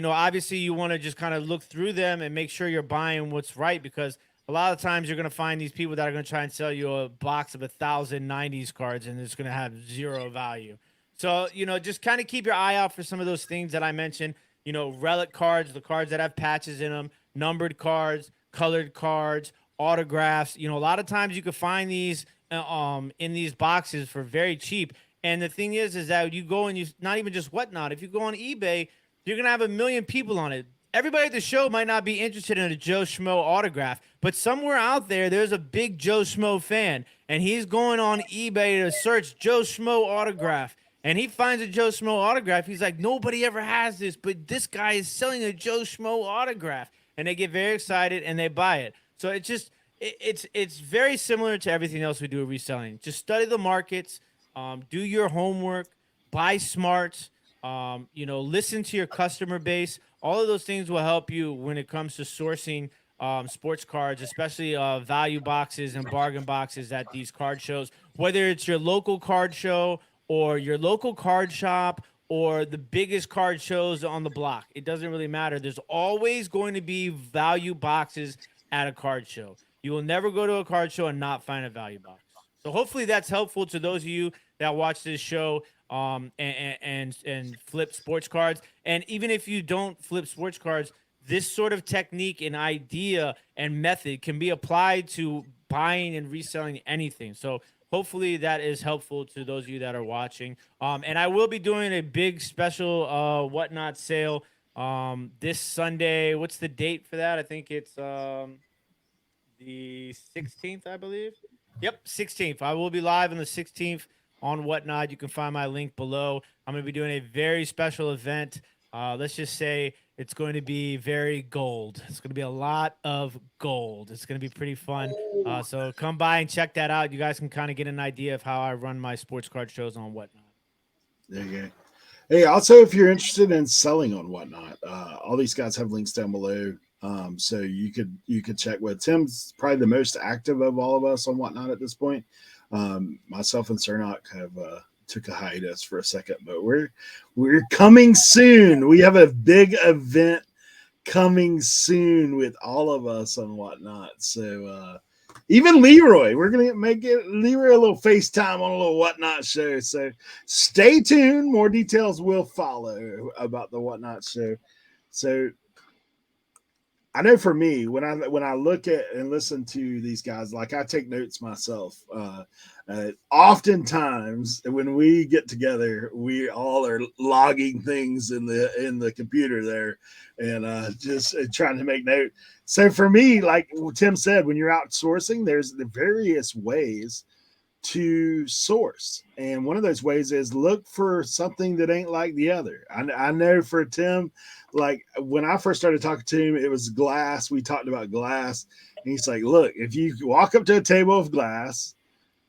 obviously you want to just kind of look through them and make sure you're buying what's right, because a lot of times you're going to find these people that are going to try and sell you a box of 1,000 90s cards, and it's going to have zero value. So, just kind of keep your eye out for some of those things that I mentioned, relic cards, the cards that have patches in them, numbered cards, colored cards, autographs. A lot of times you can find these in these boxes for very cheap. And the thing is that you go and you, not even just Whatnot, if you go on eBay, you're going to have 1 million people on it. Everybody at the show might not be interested in a Joe Schmo autograph, but somewhere out there, there's a big Joe Schmo fan, and he's going on eBay to search Joe Schmo autograph, and he finds a Joe Schmo autograph. He's like, nobody ever has this, but this guy is selling a Joe Schmo autograph, and they get very excited and they buy it. So it's very similar to everything else we do with reselling. Just study the markets, do your homework, buy smart, listen to your customer base. All of those things will help you when it comes to sourcing sports cards, especially value boxes and bargain boxes at these card shows, whether it's your local card show or your local card shop or the biggest card shows on the block. It doesn't really matter. There's always going to be value boxes at a card show. You will never go to a card show and not find a value box. So hopefully that's helpful to those of you that watch this show and flip sports cards. And even if you don't flip sports cards, this sort of technique and idea and method can be applied to buying and reselling anything. So hopefully that is helpful to those of you that are watching. And I will be doing a big special whatnot sale this Sunday. What's the date for that? I think it's the 16th, I believe. Yep, 16th. I will be live on the 16th on Whatnot. You can find my link below. I'm going to be doing a very special event. Let's just say it's going to be very gold. It's going to be a lot of gold. It's going to be pretty fun. So come by and check that out. You guys can kind of get an idea of how I run my sports card shows on Whatnot. There you go. Hey, also, if you're interested in selling on Whatnot, all these guys have links down below. So you could check with Tim's probably the most active of all of us on Whatnot at this point. Myself and Cernoch have took a hiatus for a second, but we're coming soon. We have a big event coming soon with all of us on Whatnot. So even Leroy, we're gonna make it Leroy a little FaceTime on a little Whatnot show. So stay tuned. More details will follow about the Whatnot show. So I know for me, when I look at and listen to these guys, like I take notes myself. Oftentimes when we get together, we all are logging things in the computer there, and just trying to make note. So for me, like Tim said, when you're outsourcing, there's the various ways to source, and one of those ways is look for something that ain't like the other. I know for Tim, like when I first started talking to him, it was glass. We talked about glass, and he's like, look, if you walk up to a table of glass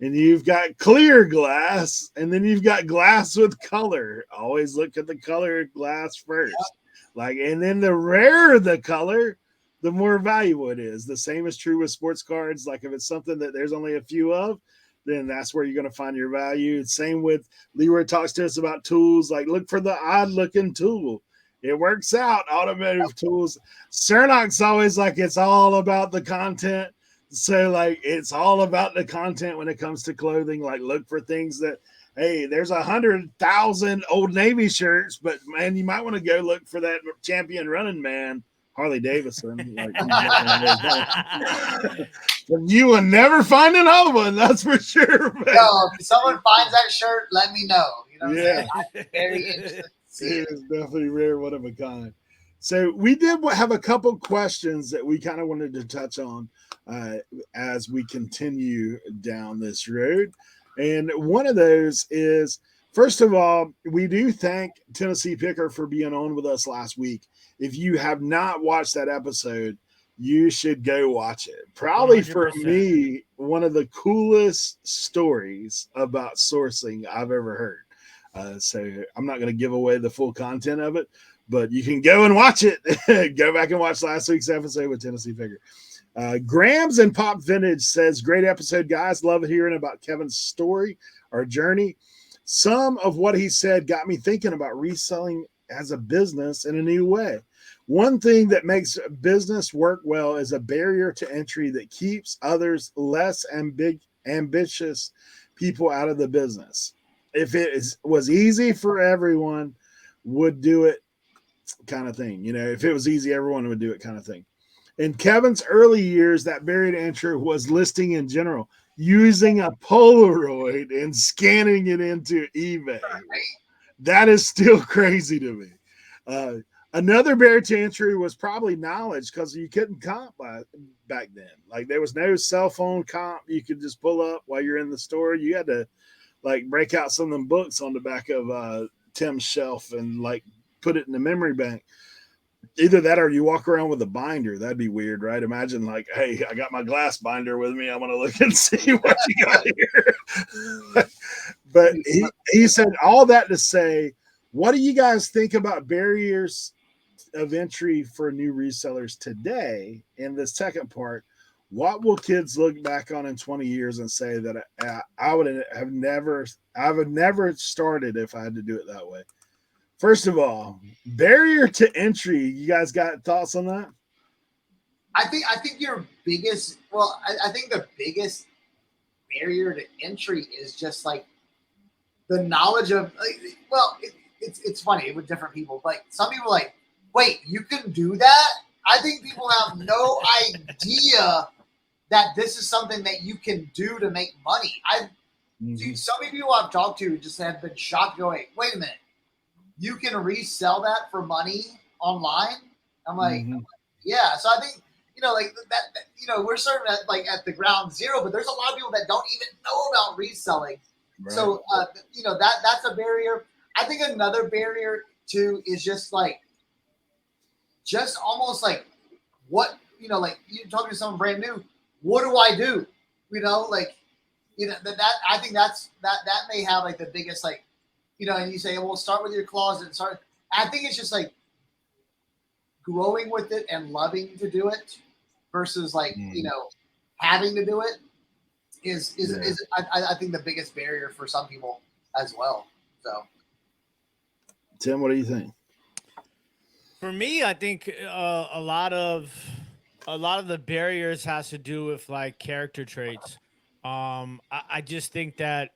and you've got clear glass and then you've got glass with color, always look at the colored glass first. Like, and then the rarer the color, the more valuable it is. The same is true with sports cards. Like if it's something that there's only a few of, then that's where you're going to find your value. Same with Leroy talks to us about tools. Like look for the odd looking tool. It works out. Automotive tools. Cernoch's always like, it's all about the content. So like, it's all about the content when it comes to clothing. Like look for things that, hey, there's 100,000 Old Navy shirts, but man, you might want to go look for that champion running man, Harley Davidson. Like, you will never find another one, that's for sure. But, no, if someone finds that shirt, let me know. You know what yeah, I'm very interested. It is definitely rare, one of a kind. So we did have a couple questions that we kind of wanted to touch on as we continue down this road. And one of those is, first of all, we do thank Tennessee Picker for being on with us last week. If you have not watched that episode, you should go watch it. Probably 100%. For me, one of the coolest stories about sourcing I've ever heard. So I'm not going to give away the full content of it, but you can go and watch it. Go back and watch last week's episode with Tennessee Picker. Grams and Pop Vintage says, great episode, guys. Love hearing about Kevin's story or journey. Some of what he said got me thinking about reselling as a business in a new way. One thing that makes business work well is a barrier to entry that keeps others less ambitious people out of the business. If it was easy for everyone, would do it kind of thing. You know, if it was easy, everyone would do it kind of thing. In Kevin's early years, that barrier to entry was listing in general, using a Polaroid and scanning it into eBay. That is still crazy to me. Another barrier to entry was probably knowledge, because you couldn't comp back then. Like there was no cell phone comp you could just pull up while you're in the store. You had to like break out some of them books on the back of Tim's shelf and like put it in the memory bank. Either that or you walk around with a binder. That'd be weird, right? Imagine like, hey, I got my glass binder with me. I want to look and see what you got here. But he said all that to say, what do you guys think about barriers of entry for new resellers today? In the second part, what will kids look back on in 20 years and say that I would never started if I had to do it that way? First of all, barrier to entry. You guys got thoughts on that? I think your biggest, I think the biggest barrier to entry is just like the knowledge of, like, it's funny with different people. Like some people like wait, you can do that? I think people have no idea that this is something that you can do to make money. Dude, so many people I've talked to just have been shocked going, wait a minute, you can resell that for money online? I'm like, yeah. So I think, like that, we're starting at the ground zero, but there's a lot of people that don't even know about reselling. Right. So, that's a barrier. I think another barrier too is just almost like what, like you're talking to someone brand new, what do I do? That I think that may have like the biggest, and you say, well, start with your closet and start. I think it's just like growing with it and loving to do it versus having to do it is I think the biggest barrier for some people as well. So, Tim, what do you think? For me, I think a lot of the barriers has to do with like character traits. I just think that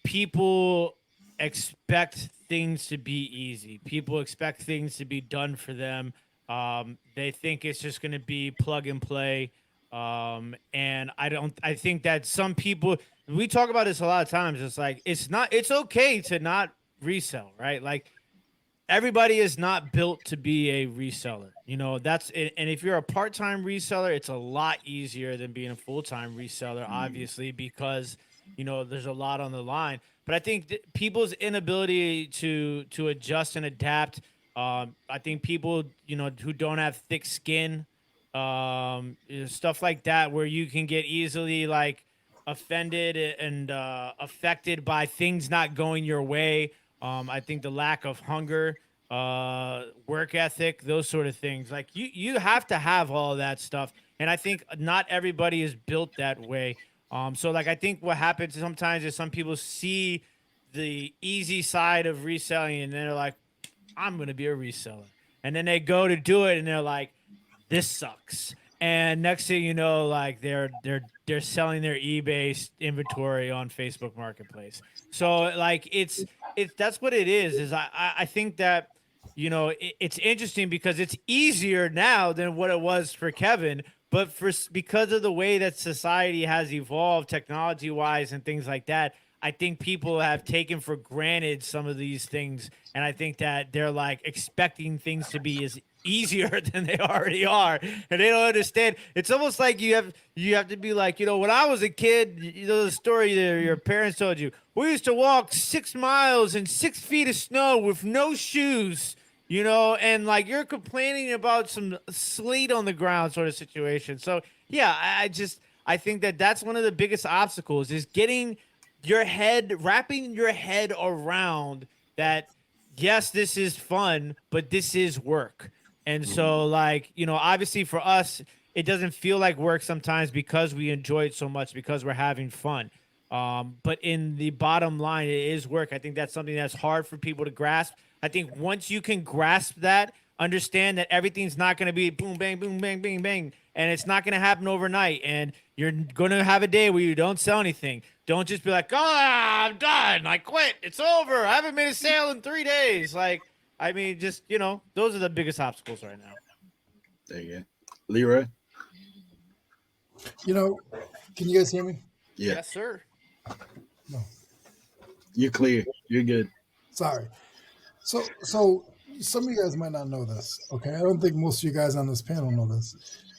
people expect things to be easy. People expect things to be done for them. They think it's just going to be plug and play. And I think that some people, we talk about this a lot of times. It's like, it's okay to not resell, right? Like, everybody is not built to be a reseller. And if you're a part-time reseller, it's a lot easier than being a full-time reseller, obviously, because, there's a lot on the line. But I think people's inability to adjust and adapt, I think people, who don't have thick skin, stuff like that, where you can get easily offended and affected by things not going your way. I think the lack of hunger, work ethic, those sort of things. Like you have to have all of that stuff. And I think not everybody is built that way. So I think what happens sometimes is some people see the easy side of reselling and they're like, I'm going to be a reseller. And then they go to do it and they're like, this sucks. And next thing you know, they're selling their eBay inventory on Facebook Marketplace. So it's that's what it is I think that, it's interesting because it's easier now than what it was for Kevin, but because of the way that society has evolved technology wise and things like that, I think people have taken for granted some of these things. And I think that they're expecting things to be as easier than they already are. And they don't understand. It's almost like you have to be like, when I was a kid, the story that your parents told you, we used to walk 6 miles in 6 feet of snow with no shoes, and you're complaining about some sleet on the ground sort of situation. So yeah, I think that that's one of the biggest obstacles is wrapping your head around that. Yes, this is fun, but this is work. And so obviously for us, it doesn't feel like work sometimes because we enjoy it so much, because we're having fun. But in the bottom line, it is work. I think that's something that's hard for people to grasp. I think once you can grasp that, understand that everything's not going to be boom, bang, boom, bang, bang, bang. And it's not going to happen overnight. And you're going to have a day where you don't sell anything. Don't just be like, oh, I'm done. I quit. It's over. I haven't made a sale in 3 days. Just, those are the biggest obstacles right now. There you go. Leroy? Can you guys hear me? Yeah. Yes, sir. No. You're clear. You're good. Sorry. So some of you guys might not know this, okay? I don't think most of you guys on this panel know this.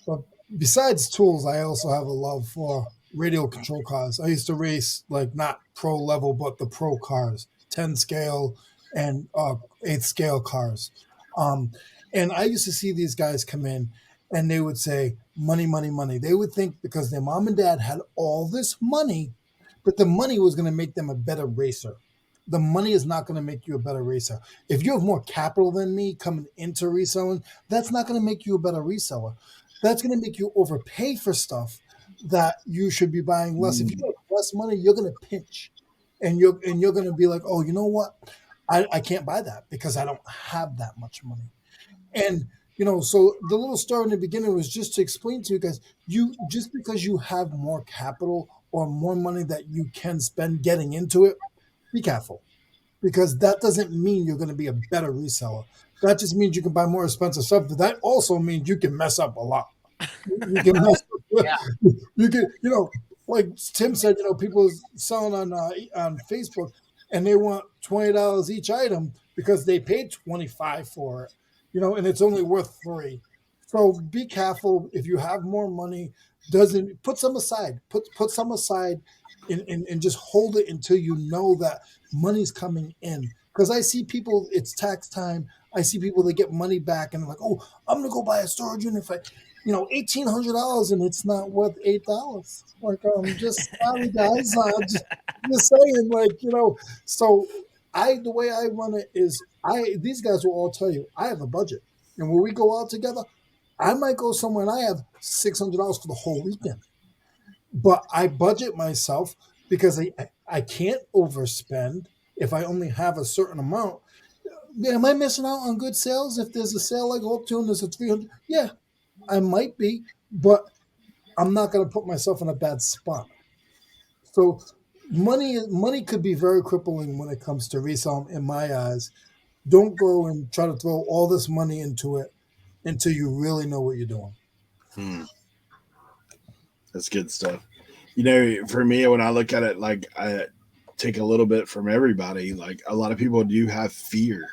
But besides tools, I also have a love for radial control cars. I used to race, not pro level, but the pro cars, 10 scale and 8th scale cars. And I used to see these guys come in and they would say, money, money, money. They would think because their mom and dad had all this money, that the money was going to make them a better racer. The money is not going to make you a better racer. If you have more capital than me coming into reselling, that's not going to make you a better reseller. That's going to make you overpay for stuff that you should be buying less. If you have less money, you're going to pinch, and you're going to be like, oh, you know what? I can't buy that because I don't have that much money. And so the little story in the beginning was just to explain to you guys, just because you have more capital or more money that you can spend getting into it, be careful, because that doesn't mean you're going to be a better reseller. that just means you can buy more expensive stuff. But that also means you can mess up a lot. You can mess up. Yeah. You can, like Tim said, people selling on Facebook and they want $20 each item because they paid $25 for it, and it's only worth $3. So be careful. If you have more money, doesn't put some aside. Put some aside and just hold it until you know that money's coming in. Because I see people, it's tax time. I see people that get money back and they're like, oh, I'm gonna go buy a storage unit for $1,800 and it's not worth $8. Like, just sorry guys, just saying, so the way I run it is these guys will all tell you I have a budget. And when we go out together, I might go somewhere and I have $600 for the whole weekend. But I budget myself because I can't overspend if I only have a certain amount. Am I missing out on good sales if there's a sale I go up to and there's a 300? Yeah, I might be, but I'm not going to put myself in a bad spot. So money could be very crippling when it comes to reselling in my eyes. Don't go and try to throw all this money into it until you really know what you're doing. That's good stuff. For me, when I look at it, like I take a little bit from everybody, like a lot of people do have fear,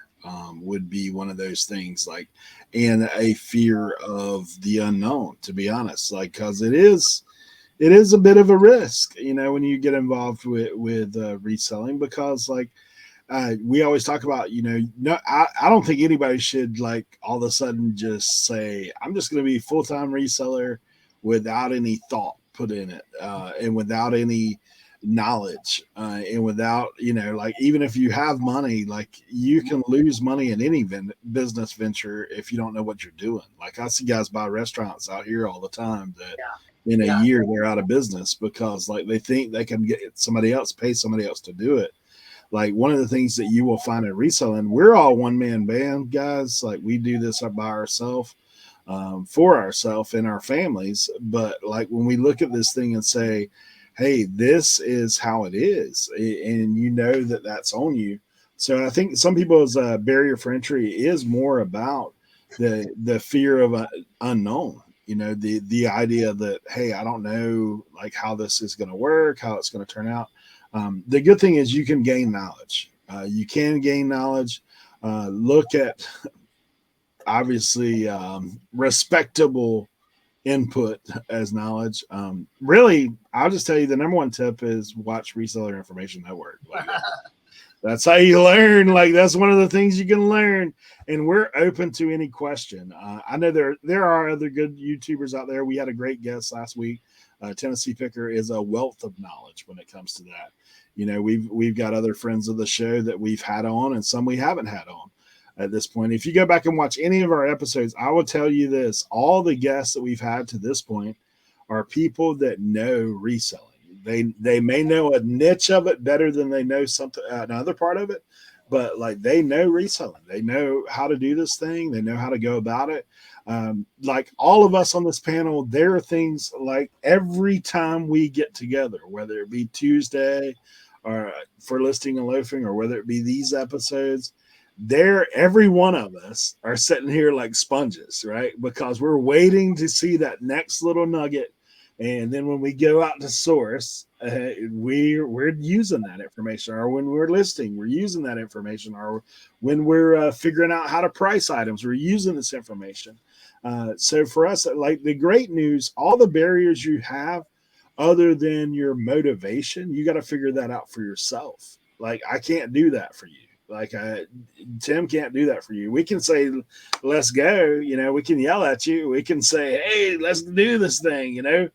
would be one of those things, like, and a fear of the unknown, to be honest, like, cause it is a bit of a risk, when you get involved with reselling, because like, we always talk about, no, I don't think anybody should like all of a sudden just say, I'm just going to be a full-time reseller without any thought put in it, and without any knowledge, and without, like, even if you have money, like you can lose money in any business venture if you don't know what you're doing. Like I see guys buy restaurants out here all the time that in a year they're out of business because like they think they can pay somebody else to do it. Like one of the things that you will find in reselling, we're all one-man band guys. Like we do this by ourselves, for ourselves and our families. But like when we look at this thing and say, hey, this is how it is, and that that's on you. So I think some people's barrier for entry is more about the fear of unknown. The idea that, hey, I don't know like how this is going to work, how it's going to turn out. The good thing is you can gain knowledge. Look at obviously respectable input as knowledge. Really, I'll just tell you the number one tip is watch Reseller Information Network. Like, that's how you learn. Like that's one of the things you can learn. And we're open to any question. I know there are other good YouTubers out there. We had a great guest last week. Tennessee Picker is a wealth of knowledge when it comes to that. We've got other friends of the show that we've had on and some we haven't had on at this point. If you go back and watch any of our episodes, I will tell you this, all the guests that we've had to this point are people that know reselling. They may know a niche of it better than they know something another part of it, but like they know reselling. They know how to do this thing. They know how to go about it. Like all of us on this panel, there are things like every time we get together, whether it be Tuesday or for listing and loafing, or whether it be these episodes, every one of us are sitting here like sponges, right? Because we're waiting to see that next little nugget. And then when we go out to source, we're using that information, or when we're listing, we're using that information, or when we're figuring out how to price items, we're using this information. So for us, like the great news, all the barriers you have other than your motivation, you got to figure that out for yourself. Like I can't do that for you. Like Tim can't do that for you. We can say, let's go, we can yell at you. We can say, hey, let's do this thing,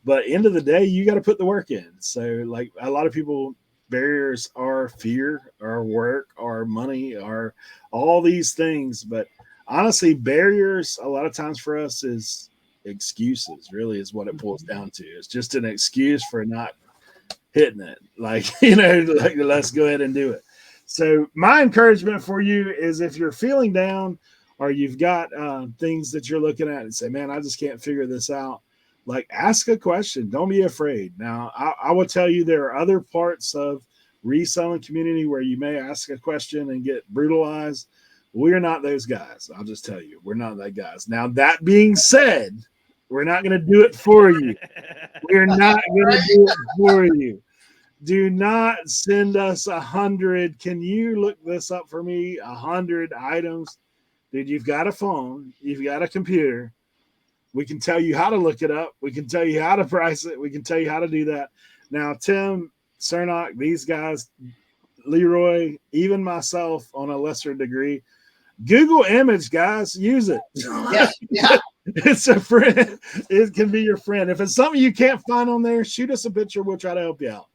but end of the day, you got to put the work in. So like a lot of people, barriers are fear or work or money or all these things. But honestly, barriers a lot of times for us is excuses, really is what it boils down to. It's just an excuse for not hitting it. Like, like let's go ahead and do it. So my encouragement for you is if you're feeling down or you've got things that you're looking at and say, man, I just can't figure this out. Like ask a question. Don't be afraid. Now, I will tell you there are other parts of reselling community where you may ask a question and get brutalized. We're not those guys. I'll just tell you, we're not that guys. Now, that being said, we're not going to do it for you. We're not going to do it for you. Do not send us 100. Can you look this up for me? 100 items. Dude, you've got a phone. You've got a computer. We can tell you how to look it up. We can tell you how to price it. We can tell you how to do that. Now, Tim, Cernoch, these guys, Leroy, even myself on a lesser degree, Google image, guys, use it. Yeah. It's a friend. It can be your friend. If it's something you can't find on there, shoot us a picture. We'll try to help you out.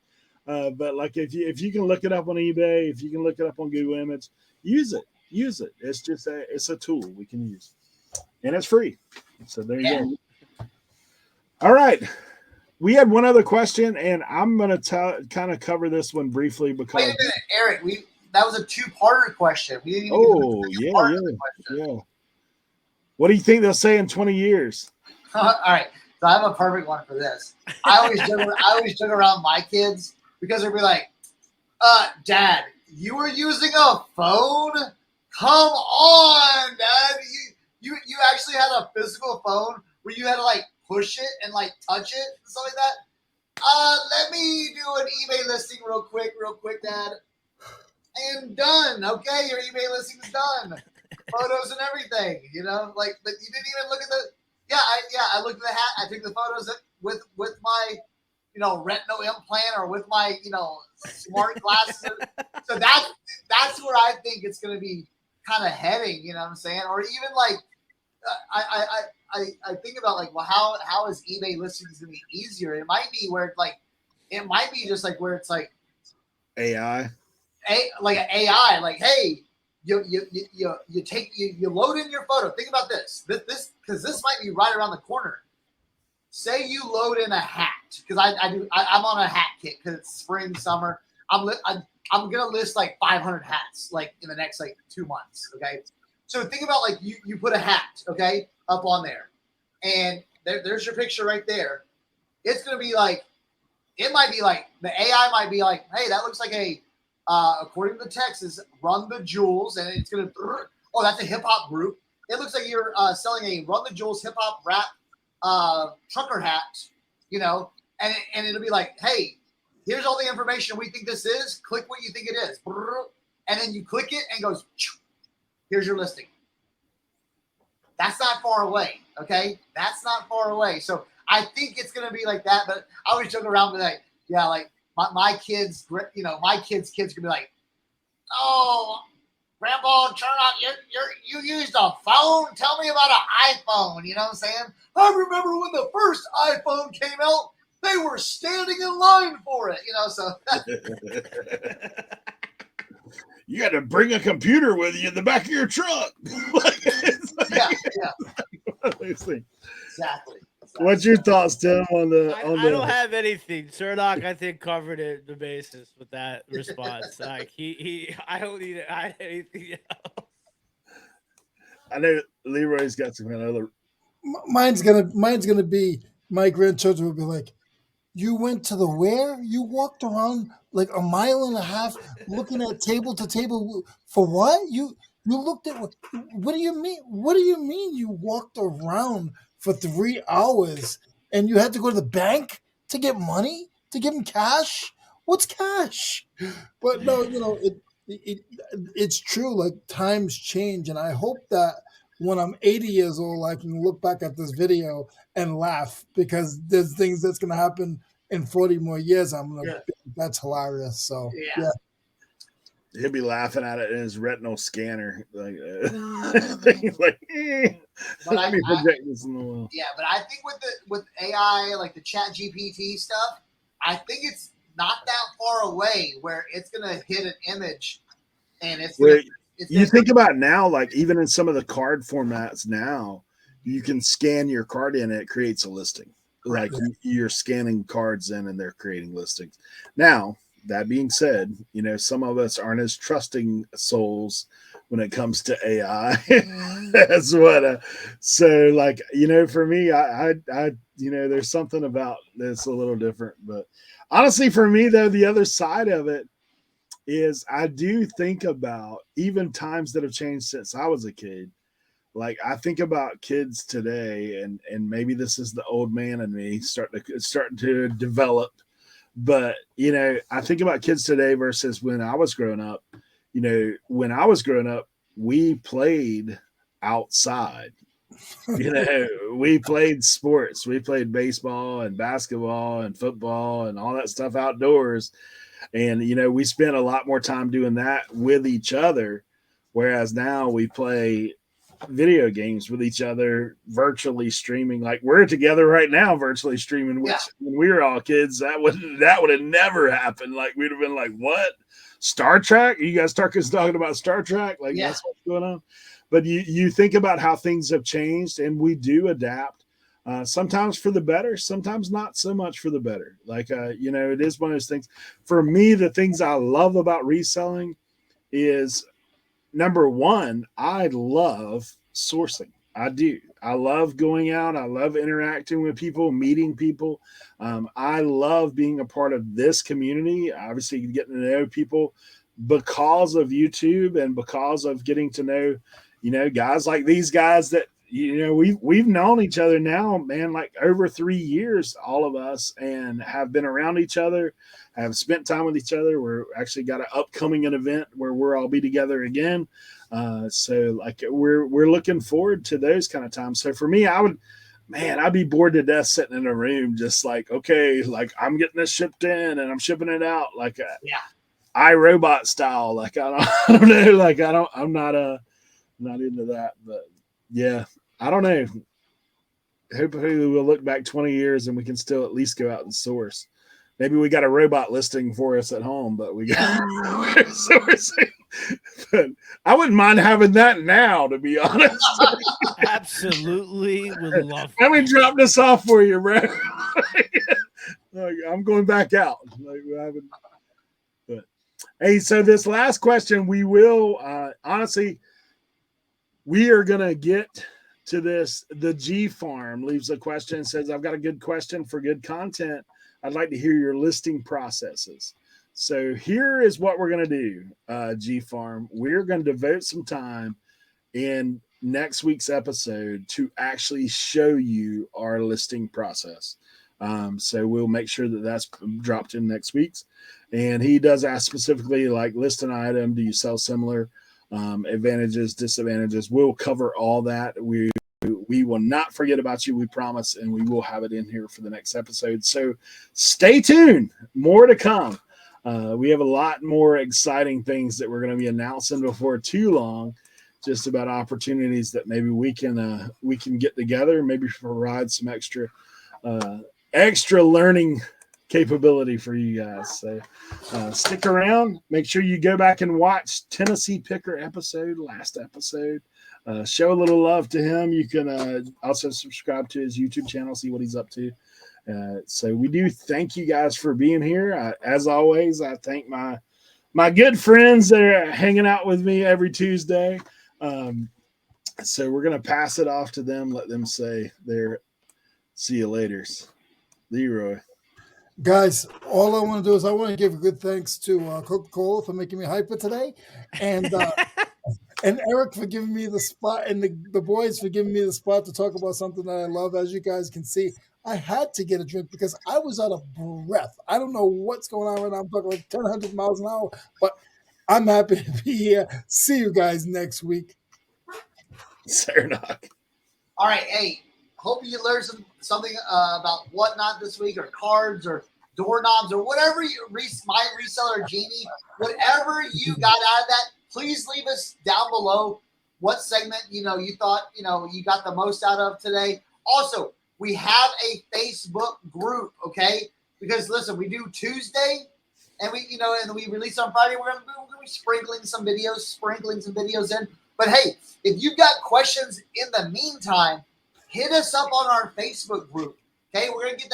But like if you can look it up on eBay, if you can look it up on Google Image, use it. Use it. It's just it's a tool we can use, and it's free. So there you go. All right. We had one other question, and I'm going to kind of cover this one briefly because. Wait a minute, Eric. That was a two-parter question. We didn't even Yeah. What do you think they'll say in 20 years? All right. So I have a perfect one for this. I always joke around my kids because they'll be like, Dad, you were using a phone? Come on, Dad. You actually had a physical phone where you had to like push it and like touch it and stuff like that. Let me do an eBay listing real quick, Dad. And done. Okay, your eBay listing is done. Photos and everything, but you didn't even look at the. I looked at the hat. I took the photos with my, retinal implant or with my, smart glasses. So that's where I think it's going to be kind of heading. You know what I'm saying? Or even like, I think about like, well, how is eBay listings going to be easier? It might be where it might be just like where it's like AI. Like an AI, like, hey, you load in your photo. Think about this because this might be right around the corner. Say you load in a hat because I'm on a hat kick because it's spring, summer. I'm gonna list like 500 hats like in the next like 2 months. Okay, so think about like you put a hat up on there, and there's your picture right there. It's gonna be like it might be like the AI might be like, hey, that looks like a according to the text, is Run the Jewels, and it's gonna. Oh, that's a hip hop group. It looks like you're selling a Run the Jewels hip hop rap trucker hat, and it'll be like, hey, here's all the information we think this is. Click what you think it is, and then you click it and it goes. Here's your listing. That's not far away, okay? That's not far away. So I think it's gonna be like that. But I always joke around with like, yeah, like. My kids, my kids could be like, "Oh, Grandpa Cernoch, you used a phone? Tell me about an iPhone." You know what I'm saying? I remember when the first iPhone came out, they were standing in line for it. So you got to bring a computer with you in the back of your truck. Yeah. Exactly. What's your thoughts, Tim, on the? I don't have anything. Cernoch, I think, covered the basis with that response. Like I don't need anything else. I know Leroy's got some other. Mine's gonna be my grandchildren will be like, you went to the where? You walked around like a mile and a half looking at table to table for what? You looked at what do you mean? What do you mean you walked around for 3 hours and you had to go to the bank to get money? To give them cash? What's cash? But no, it's true. Like times change, and I hope that when I'm 80 years old, I can look back at this video and laugh because there's things that's gonna happen in 40 more years. I'm gonna think that's hilarious. So yeah. He'll be laughing at it in his retinal scanner, like, but let me project this in the wall. Yeah, but I think with AI, like the Chat GPT stuff, I think it's not that far away where it's gonna hit an image, and it's gonna. You think about now, like even in some of the card formats now, you can scan your card in and it creates a listing. Like you're scanning cards in and they're creating listings. Now, that being said, some of us aren't as trusting souls when it comes to AI. That's what. So like, for me, I there's something about this a little different. But honestly, for me though, the other side of it, is I do think about even times that have changed since I was a kid. Like I think about kids today, and maybe this is the old man in me starting to develop. But I think about kids today versus when I was growing up. When I was growing up, we played outside. We played sports. We played baseball and basketball and football and all that stuff outdoors. And, we spent a lot more time doing that with each other. Whereas now we play video games with each other, virtually streaming. Like we're together right now, virtually streaming, which when we were all kids, that would have never happened. Like we'd have been like, what? Star Trek? You guys start talking about Star Trek? Like that's what's going on. But you think about how things have changed, and we do adapt. Sometimes for the better, sometimes not so much for the better. Like, it is one of those things. For me, the things I love about reselling is, number one, I love sourcing. I do. I love going out. I love interacting with people, meeting people. I love being a part of this community. Obviously, getting to know people because of YouTube and because of getting to know, guys like these guys that, we've known each other now, man, like over 3 years, all of us, and have been around each other, have spent time with each other. We're actually got an upcoming event where we'll all be together again. So like we're looking forward to those kind of times. So for me, I'd be bored to death sitting in a room, just like, okay, like I'm getting this shipped in and I'm shipping it out like iRobot style. Like I don't know, like I'm not into that, but yeah, I don't know. Hopefully we'll look back 20 years and we can still at least go out and source. Maybe we got a robot listing for us at home, but we got sourcing. But I wouldn't mind having that now, to be honest. Absolutely would love that. Let me drop this off for you, bro. Like, I'm going back out. Like, but hey, so this last question, we will honestly, we are gonna get to this. The G Farm leaves a question, says, I've got a good question for good content. I'd like to hear your listing processes. So here is what we're going to do, G Farm. We're going to devote some time in next week's episode to actually show you our listing process. So we'll make sure that that's dropped in next week's. And he does ask specifically, like, list an item. Do you sell similar? Advantages, disadvantages. We'll cover all that. We will not forget about you, we promise, and we will have it in here for the next episode. So stay tuned. More to come. We have a lot more exciting things that we're going to be announcing before too long, just about opportunities that maybe we can get together, maybe provide some extra learning capability for you guys. So stick around. Make sure you go back and watch Tennessee Picker last episode. Show a little love to him. You can also subscribe to his YouTube channel, see what he's up to. So we do thank you guys for being here. As always, I thank my good friends that are hanging out with me every Tuesday. So we're going to pass it off to them, let them say their see you laters. Leroy. Guys, all I want to do is I want to give a good thanks to Coca-Cola for making me hyper today, and Eric for giving me the spot, and the boys for giving me the spot to talk about something that I love. As you guys can see, I had to get a drink because I was out of breath. I don't know what's going on right now. I'm talking like 100 miles an hour, but I'm happy to be here. See you guys next week. Cernoch. All right, hey, hope you learned something about whatnot this week, or cards, or doorknobs, or whatever. My Reseller Genie, whatever you got out of that, please leave us down below what segment you thought you got the most out of today. Also, we have a Facebook group, okay? Because listen, we do Tuesday, and we release on Friday. We're gonna be sprinkling some videos in. But hey, if you've got questions in the meantime, hit us up on our Facebook group. Okay, we're gonna get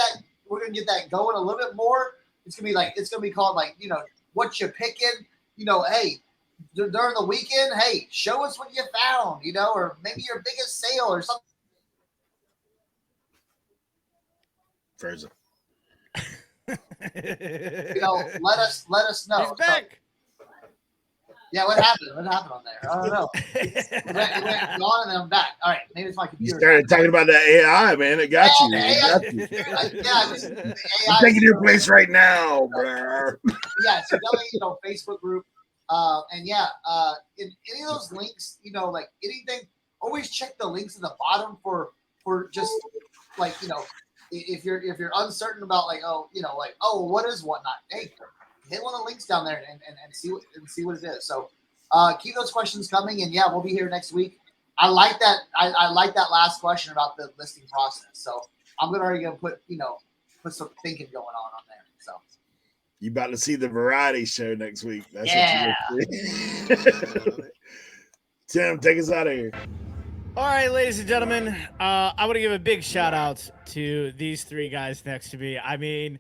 that going a little bit more. It's gonna be called what you picking. Hey, during the weekend, hey, show us what you found. Or maybe your biggest sale or something. Frozen. Let us know. He's back. Yeah, what happened? What happened on there? I don't know. It went gone and then I'm back. All right, maybe it's my You computer. started talking about that AI, man. It got you. Yeah, It got you. the I'm AI taking your place right now, bro. Yeah, so definitely, Facebook group. And yeah, in any of those links, like anything, always check the links at the bottom for just like, if you're uncertain about what is whatnot, hey, hit one of the links down there and see what it is. So keep those questions coming, and yeah, we'll be here next week. I like that. I like that last question about the listing process. So I'm already gonna put some thinking going on there. So You about to see the variety show next week. That's yeah. what you're gonna see. Tim, take us out of here. All right, ladies and gentlemen, I want to give a big shout out to these three guys next to me. I mean,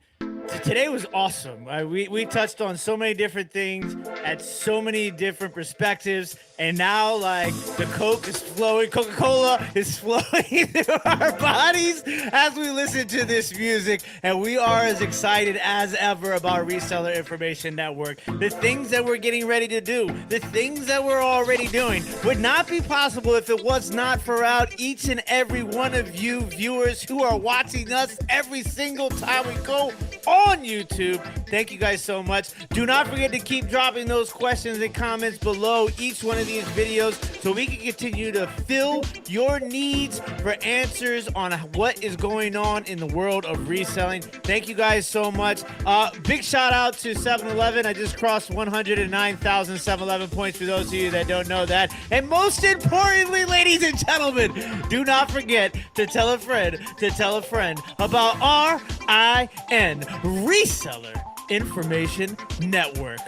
today was awesome. We touched on so many different things at so many different perspectives, and now like the Coke is flowing, Coca-Cola is flowing through our bodies as we listen to this music, and we are as excited as ever about Reseller Information Network. The things that we're getting ready to do, the things that we're already doing would not be possible if it was not for each and every one of you viewers who are watching us every single time we go on YouTube. Thank you guys so much. Do not forget to keep dropping those questions and comments below each one of these videos so we can continue to fill your needs for answers on what is going on in the world of reselling. Thank you guys so much. Big shout out to 7-Eleven. I just crossed 109,000 7-Eleven points for those of you that don't know that. And most importantly, ladies and gentlemen, do not forget to tell a friend about RIN, Reseller Information Network.